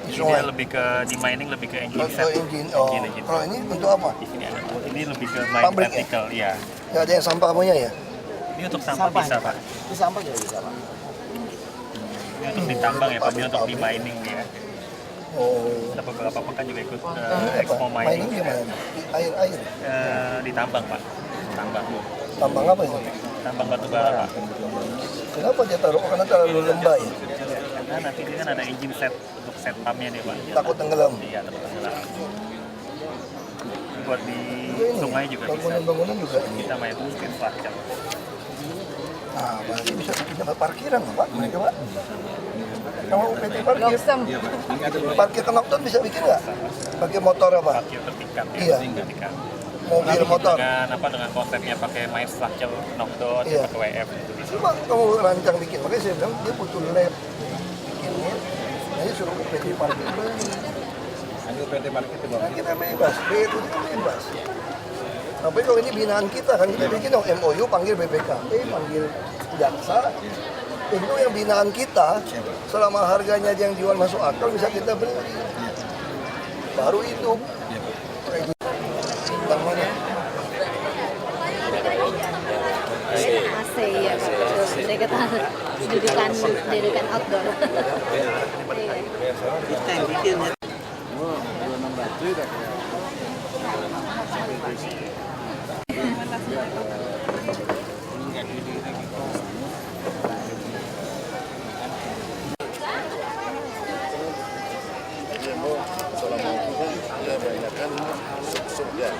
Ini sungai? dia lebih ke di mining lebih ke engine Untuk set. engine. Oh, Engine. kalau ini untuk apa? Di sini ada. Ini lebih ke mine Pabrik ya? vertical ya. Nggak ada yang sampah punya ya? Ini untuk sampah bisa Pak. Ini sampah juga bisa pak. Ini untuk ditambang ya Pak. Ini untuk di mining ya. Oh, Kita beberapa pekan juga ikut ini apa? expo Mining mining. gimana? Air. Ditambang Pak. Tambang. Tambang apa ini? Tambang batu bara Pak. Kenapa dia taruh? Karena terlalu lembah ya? Karena nanti ini kan ada engine set untuk set pumpnya nih Pak. Takut tenggelam. Iya, takut tenggelam. Buat di Juga ini, sungai juga bisa. bangunan-bangunan juga ini. Kita main skin structure. Nah, berarti bisa dapat parkiran pak mereka pak. Kalau PT parkir, Loksem. parkir ke Nokton bisa bikin nggak? Pakai motor apa? Parkir tertingkat ya, Iya. tingkat. Mobil motor. Dengan konsepnya pakai main structure knockdown, Iya. pakai WF itu bisa. Coba kamu rancang bikin, makanya saya bilang dia butuh lab bikinnya. Nanti suruh PT parkir beli. Hanya PT Parkir itu Bang. Nah, kita bebas, BPK itu bebas. Tapi kalau ini binaan kita kan kita bikin dong MOU panggil BPKP, panggil jaksa. Itu yang binaan kita, selama harganya yang jual masuk akal bisa kita beli. Baru hidup. Kayak gitu. Bang mana? AC ya Pak. Dekat outdoor. Ya.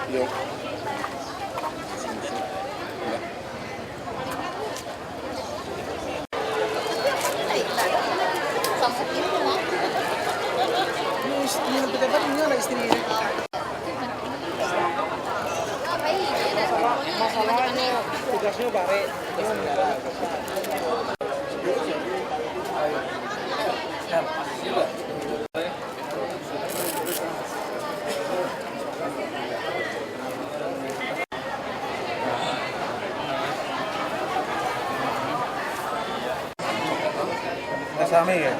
Yuk. Sama ya?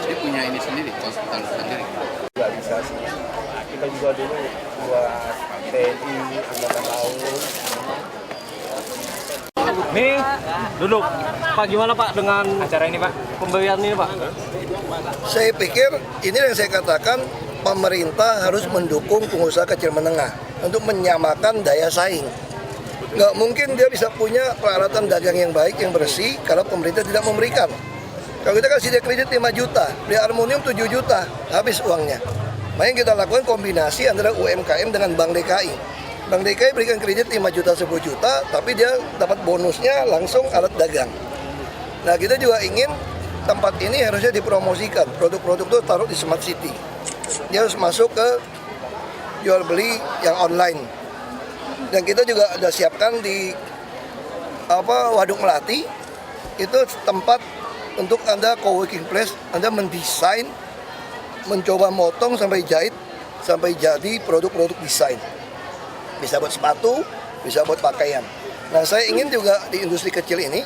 Dia punya ini sendiri, hospital sendiri. Nggak bisa sih. Kita juga dulu buat TNI, Angkatan Laut. Nih, duduk. Pak, gimana Pak dengan acara ini Pak? Pembelian ini Pak? Saya pikir ini yang saya katakan, pemerintah harus mendukung pengusaha kecil menengah untuk menyamakan daya saing. Nggak mungkin dia bisa punya peralatan dagang yang baik, yang bersih, kalau pemerintah tidak memberikan. Kalau kita kasih dia kredit 5 juta, beli aluminium 7 juta, habis uangnya. Makanya kita lakukan kombinasi antara UMKM dengan Bank DKI. Bank DKI berikan kredit 5 juta, 10 juta, tapi dia dapat bonusnya langsung alat dagang. Nah, kita juga ingin tempat ini harusnya dipromosikan. Produk-produk itu taruh di Smart City. Dia harus masuk ke jual beli yang online. Dan kita juga ada siapkan di Waduk Melati, itu tempat untuk Anda co-working place, Anda mendesain, mencoba motong sampai jahit, sampai jadi produk-produk desain. Bisa buat sepatu, bisa buat pakaian. Nah, saya ingin juga di industri kecil ini,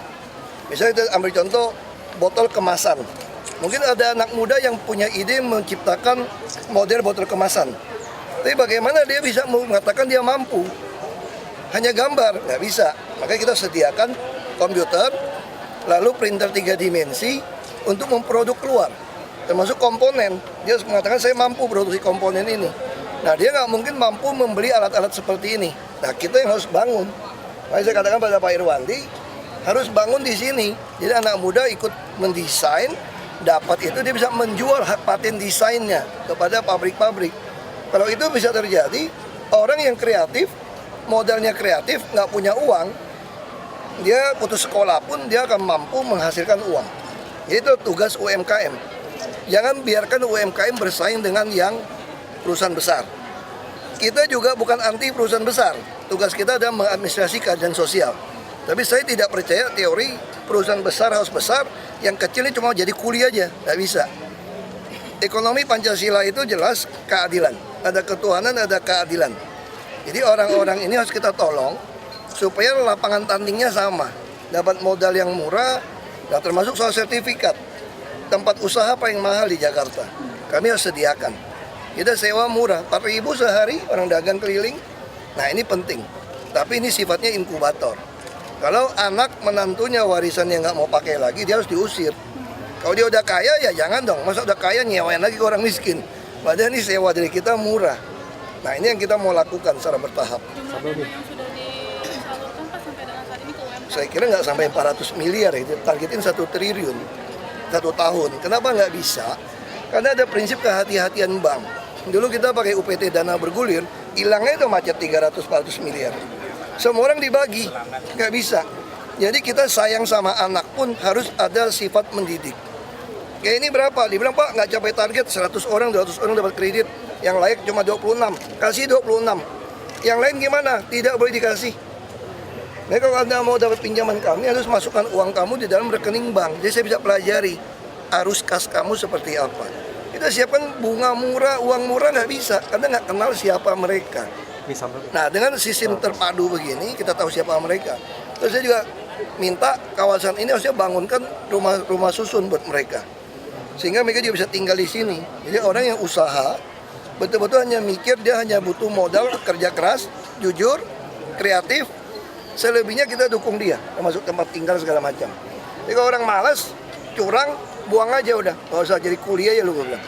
misalnya kita ambil contoh botol kemasan. Mungkin ada anak muda yang punya ide menciptakan model botol kemasan. Tapi bagaimana dia bisa mengatakan dia mampu? Hanya gambar, nggak bisa. Makanya kita sediakan komputer, lalu printer 3 dimensi untuk memproduk keluar. Termasuk komponen. Dia harus mengatakan saya mampu produksi komponen ini. Nah, dia nggak mungkin mampu membeli alat-alat seperti ini. Nah, kita yang harus bangun. Makanya saya katakan pada Pak Irwandi, harus bangun di sini. Jadi anak muda ikut mendesain, dapat itu dia bisa menjual hak paten desainnya kepada pabrik-pabrik. Kalau itu bisa terjadi, orang yang kreatif, modalnya kreatif, nggak punya uang, dia putus sekolah pun dia akan mampu menghasilkan uang. Itu tugas UMKM. Jangan biarkan UMKM bersaing dengan yang perusahaan besar. Kita juga bukan anti perusahaan besar. Tugas kita adalah mengadministrasi keadilan sosial. Tapi saya tidak percaya teori perusahaan besar harus besar, yang kecil ini cuma jadi kuli aja, nggak bisa. Ekonomi Pancasila itu jelas keadilan. Ada ketuhanan, ada keadilan. Jadi orang-orang ini harus kita tolong supaya lapangan tandingnya sama. Dapat modal yang murah, nah termasuk soal sertifikat. Tempat usaha paling mahal di Jakarta. Kami harus sediakan. Kita sewa murah, 4.000 sehari orang dagang keliling. Nah ini penting. Tapi ini sifatnya inkubator. Kalau anak menantunya warisan yang nggak mau pakai lagi, dia harus diusir. Kalau dia udah kaya ya jangan dong. Masa udah kaya nyewain lagi ke orang miskin. Padahal ini sewa dari kita murah. Nah ini yang kita mau lakukan secara bertahap. Saya kira nggak sampai 400 miliar, itu targetin 1 triliun 1 tahun. Kenapa nggak bisa? Karena ada prinsip kehati-hatian bank. Dulu kita pakai UPT dana bergulir, hilangnya itu macet 300-400 miliar. Semua orang dibagi, nggak bisa. Jadi kita sayang sama anak pun harus ada sifat mendidik. Kayak ini berapa? Dibilang Pak nggak capai target, 100 orang, 200 orang dapat kredit. Yang layak cuma 26, kasih 26. Yang lain gimana? Tidak boleh dikasih. Nah, kalau Anda mau dapat pinjaman kami, harus masukkan uang kamu di dalam rekening bank. Jadi saya bisa pelajari arus kas kamu seperti apa. Kita siapkan bunga murah, uang murah nggak bisa, karena nggak kenal siapa mereka. Nah, dengan sistem terpadu begini, kita tahu siapa mereka. Terus saya juga minta kawasan ini harusnya bangunkan rumah susun buat mereka. Sehingga mereka juga bisa tinggal di sini. Jadi orang yang usaha, betul-betul hanya mikir, dia hanya butuh modal, kerja keras, jujur, kreatif. Selebihnya kita dukung dia, termasuk tempat tinggal segala macam. Jadi kalau orang malas, curang, buang aja udah. Nggak usah jadi kuliah ya lu, gue bilang.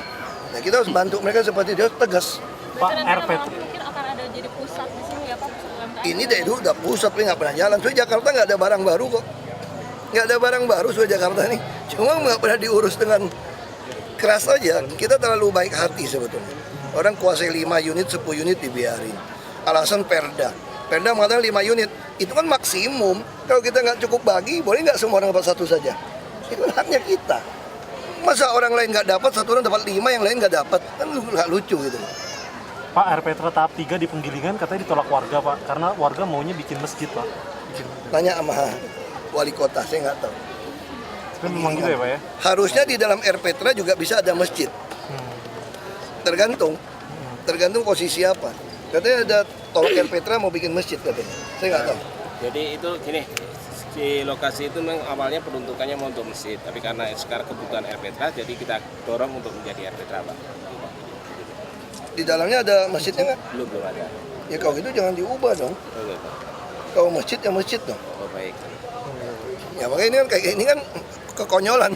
Nah kita harus bantu mereka seperti dia, tegas. Pak, RPT mungkin akan ada jadi pusat di sini ya Pak, pusat UMKM. Ini dari dulu udah pusat, tapi nggak pernah jalan. Soalnya Jakarta nggak ada barang baru kok. Nggak ada barang baru soal Jakarta nih. Cuma nggak pernah diurus dengan keras aja. Kita terlalu baik hati sebetulnya. Orang kuasai 5 unit, 10 unit dibiarin. Alasan Perda. Perda mengatakan 5 unit. Itu kan maksimum. Kalau kita nggak cukup bagi, boleh nggak semua orang dapat 1 saja? Itu haknya kita. Masa orang lain nggak dapat, 1 orang dapat 5, yang lain nggak dapat? Kan nggak lucu gitu. Pak, RPTRA tahap 3 di Penggilingan katanya ditolak warga Pak, karena warga maunya bikin masjid Pak. Tanya sama wali kota, saya nggak tahu. Tapi memang gitu ya Pak ya? Harusnya di dalam RPTRA juga bisa ada masjid. Tergantung posisi apa. Katanya ada tolak RPTRA mau bikin masjid katanya. Saya nggak tahu. Jadi itu gini, di lokasi itu memang awalnya peruntukannya mau untuk masjid, tapi karena sekarang kebutuhan RPTRA, jadi kita dorong untuk menjadi RPTRA Pak. Di dalamnya ada masjidnya nggak? Belum ada. Ya kalau gitu jangan diubah dong. Oh, gitu. Kalau masjid ya masjid dong. Oh baik. Ya makanya ini kan kayak ini kan kekonyolan.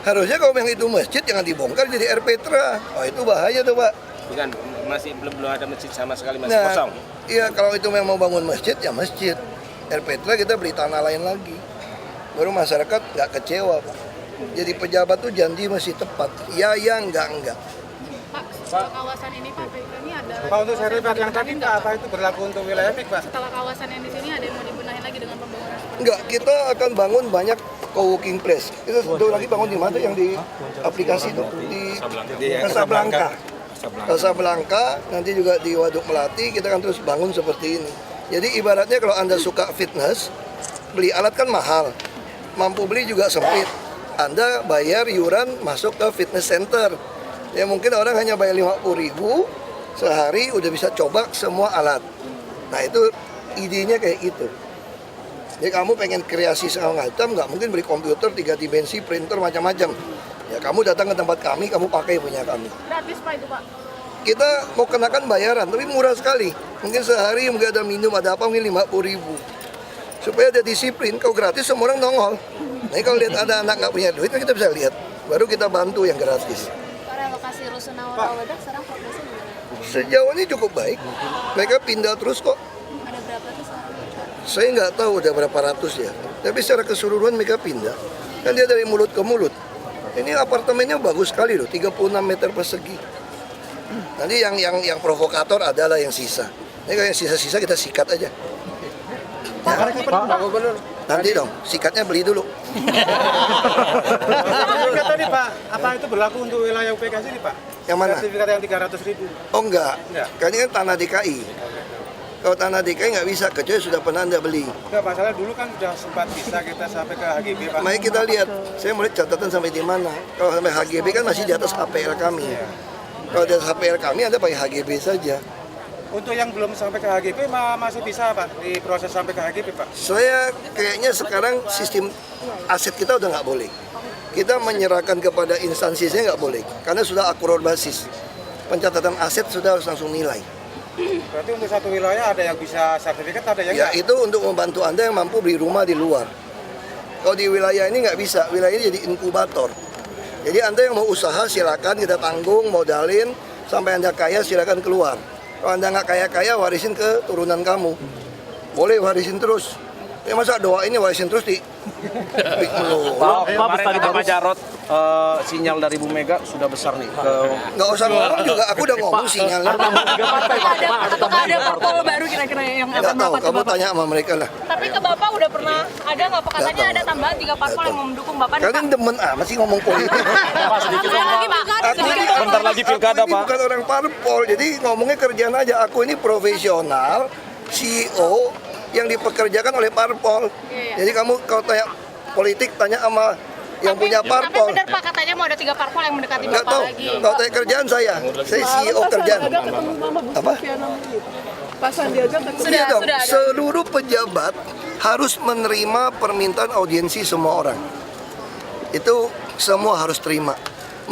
Harusnya kalau yang itu masjid jangan dibongkar jadi RPTRA. Oh itu bahaya tuh Pak. Bukan, masih belum ada masjid sama sekali, masih kosong. Iya kalau itu memang mau bangun masjid ya masjid. RPTRA kita beli tanah lain lagi. Baru masyarakat nggak kecewa Pak. Jadi pejabat tuh janji masih tepat. Ya enggak. Pak, setelah kawasan ini Pak, ini ada... Pak, untuk sertifikat yang tadi apa itu berlaku untuk wilayah PIK Pak? Setelah kawasan yang di sini ada yang mau dibenahin lagi dengan pembangunan seperti Enggak, kita akan bangun banyak co-working place. Kita sudah lagi bangun di mana yang di aplikasi itu? Di Casablanca. Casablanca, nanti juga di Waduk Melati kita akan terus bangun seperti ini. Jadi ibaratnya kalau Anda suka fitness, beli alat kan mahal, mampu beli juga sempit. Anda bayar iuran masuk ke fitness center. Ya mungkin orang hanya bayar 50.000 sehari udah bisa coba semua alat. Nah itu idenya kayak gitu. Jadi kamu pengen kreasi segala macam, nggak mungkin beli komputer, 3 dimensi, printer, macam-macam. Ya kamu datang ke tempat kami, kamu pakai punya kami. Gratis Pak itu Pak? Kita mau kenakan bayaran, tapi murah sekali. Mungkin sehari mungkin ada minum, ada apa, mungkin 50.000. Supaya ada disiplin, kalau gratis semua orang nongol. Nah kalau lihat ada anak nggak punya duit, kita bisa lihat. Baru kita bantu yang gratis. Relokasi Rusunawa Rawadak sekarang progresnya gimana? Sejauh ini cukup baik. Mereka pindah terus kok. Ada berapa tuh sekarang? Saya nggak tahu udah berapa ratus ya. Tapi secara keseluruhan mereka pindah. Kan dia dari mulut ke mulut. Ini apartemennya bagus sekali loh, 36 meter persegi. Nanti yang provokator adalah yang sisa. Ini kalau yang sisa-sisa kita sikat aja. Pak Gubernur. Nanti dong, sikatnya beli dulu. Kata nih Pak, apa itu berlaku untuk wilayah UPK sini Pak? Yang mana? Sertifikat yang 300.000. Oh enggak, kan ini kan tanah DKI. Kalau tanah DKI nggak bisa, kecuali sudah pernah Anda beli. Enggak, masalah dulu kan sudah sempat bisa kita sampai ke HGB Pak. Mari kita lihat, saya mau lihat catatan sampai di mana. Kalau sampai HGB kan masih di atas HPL kami. Kalau di atas HPL kami, Anda pakai HGB saja. Untuk yang belum sampai ke HGB masih bisa Pak diproses sampai ke HGB Pak? Saya kayaknya sekarang sistem aset kita udah nggak boleh. Kita menyerahkan kepada instansi saya nggak boleh, karena sudah akur basis. Pencatatan aset sudah harus langsung nilai. Berarti untuk satu wilayah ada yang bisa sertifikat, ada yang ya itu untuk membantu Anda yang mampu beli rumah di luar. Kalau di wilayah ini nggak bisa, wilayah ini jadi inkubator. Jadi Anda yang mau usaha silakan kita tanggung, modalin, sampai Anda kaya silakan keluar. Kalau Anda nggak kaya-kaya warisin ke turunan kamu. Boleh warisin terus. Ya masa doa ini warisin terus di Kemarin kata Pak Jarod, sinyal dari Bu Mega sudah besar nih. Nggak usah ngomong juga, aku udah ngomong sinyalnya. Apakah ada parpol baru kira-kira yang nggak tahu, kamu tanya sama mereka lah. Tapi ke Bapak udah pernah ada nggak Pak? Katanya ada tambahan 3 parpol yang mendukung Bapak. Kalian demen amat sih ngomong politik. Bentar lagi pilkada Pak. Aku ini bukan orang parpol, jadi ngomongnya kerjaan aja. Aku ini profesional, CEO yang dipekerjakan oleh parpol. Jadi kamu kalau tanya politik tanya sama yang punya parpol. Tapi benar Pak, katanya mau ada 3 parpol yang mendekati Nggak Bapak tahu. lagi. Kalau tanya kerjaan saya CEO kerjaan. Apa? Pak Sandiaga Sudah dong. Seluruh pejabat harus menerima permintaan audiensi semua orang. Itu semua harus terima.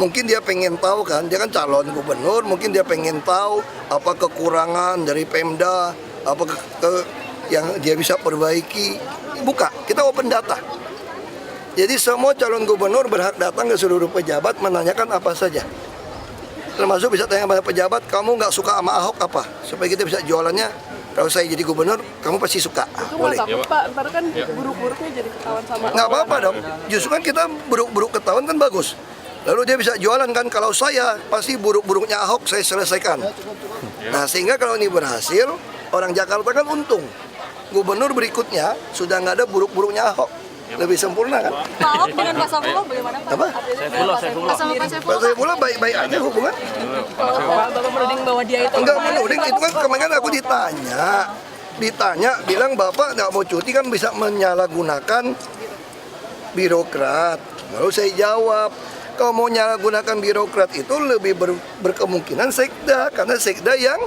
Mungkin dia pengen tahu kan, dia kan calon gubernur, mungkin dia pengen tahu apa kekurangan dari Pemda, apa yang dia bisa perbaiki. Buka, kita open data. Jadi semua calon gubernur berhak datang ke seluruh pejabat menanyakan apa saja. Termasuk bisa tanya pada pejabat, kamu nggak suka sama Ahok apa? Supaya kita bisa jualannya, kalau saya jadi gubernur, kamu pasti suka. Boleh. Pak, ntar kan buruk-buruknya jadi ketahuan sama. Nggak apa-apa dong, justru kan kita buruk-buruk ketahuan kan bagus. Lalu dia bisa jualan kan, kalau saya pasti buruk-buruknya Ahok saya selesaikan. Nah sehingga kalau ini berhasil, orang Jakarta kan untung. Gubernur berikutnya sudah nggak ada buruk-buruknya Ahok, lebih sempurna kan? Pak Ahok dengan Pak Saifullah bagaimana Pak? Apa? Pak Saifullah baik-baik aja hubungan. Bapak menuding bahwa dia itu Enggak menuding, itu kan kemarin aku ditanya bilang Bapak nggak mau cuti kan bisa menyalahgunakan birokrat. Lalu saya jawab, kalau mau menyalahgunakan birokrat itu lebih berkemungkinan sekda, karena sekda yang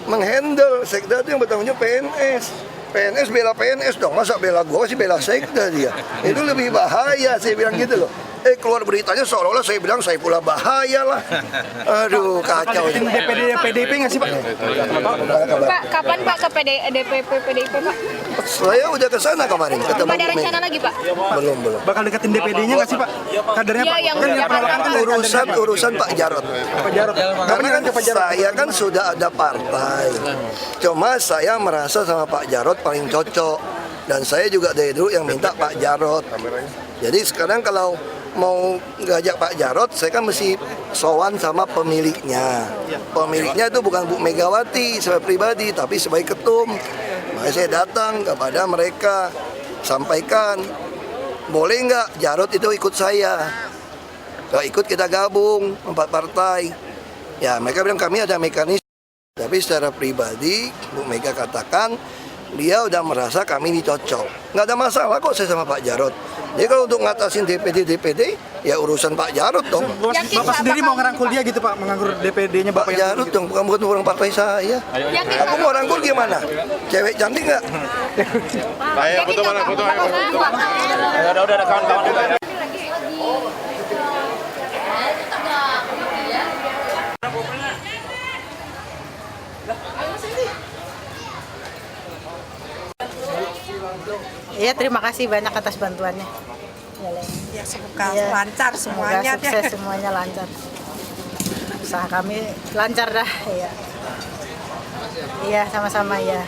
menghandle, sekda itu yang bertanggung jawab PNS. PNS bela PNS dong, masa bela gua sih bela sekda dia. Itu lebih bahaya, saya bilang gitu loh. Keluar beritanya seolah-olah saya bilang saya pula bahaya lah. Aduh, kacau. DPD PDIP nggak sih Pak? Pak, kapan Pak ke DPP PDIP Pak? Saya udah ke sana kemarin, ketemu Ada rencana lagi Pak? Belum. Bakal deketin DPD-nya nggak sih Pak? Kadernya Pak? Urusan Pak Jarod. Karena kan saya kan sudah ada partai. Cuma saya merasa sama Pak Jarod paling cocok. Dan saya juga dari dulu yang minta Pak Jarod. Jadi sekarang kalau mau ngajak Pak Jarod, saya kan mesti sowan sama pemiliknya. Pemiliknya itu bukan Bu Megawati sebagai pribadi, tapi sebagai ketum. Makanya saya datang kepada mereka, sampaikan, boleh nggak Jarod itu ikut saya? Kalau ikut kita gabung 4 partai. Ya mereka bilang kami ada mekanisme. Tapi secara pribadi Bu Mega katakan dia udah merasa kami ini cocok. Nggak ada masalah kok saya sama Pak Jarod. Jadi kalau untuk ngatasin DPD ya urusan Pak Jarod dong. Bapak sendiri mau ngerangkul dia gitu Pak, menganggur DPD-nya Pak Jarod dong, bukan orang partai saya. Aku mau rangkul gimana? Cewek cantik nggak? Ayo foto mana? Foto ayo. Udah kawan-kawan. Iya, terima kasih banyak atas bantuannya. Ya, semoga lancar semuanya. Semoga sukses semuanya lancar. Usaha kami lancar dah. Iya. Iya, sama-sama ya.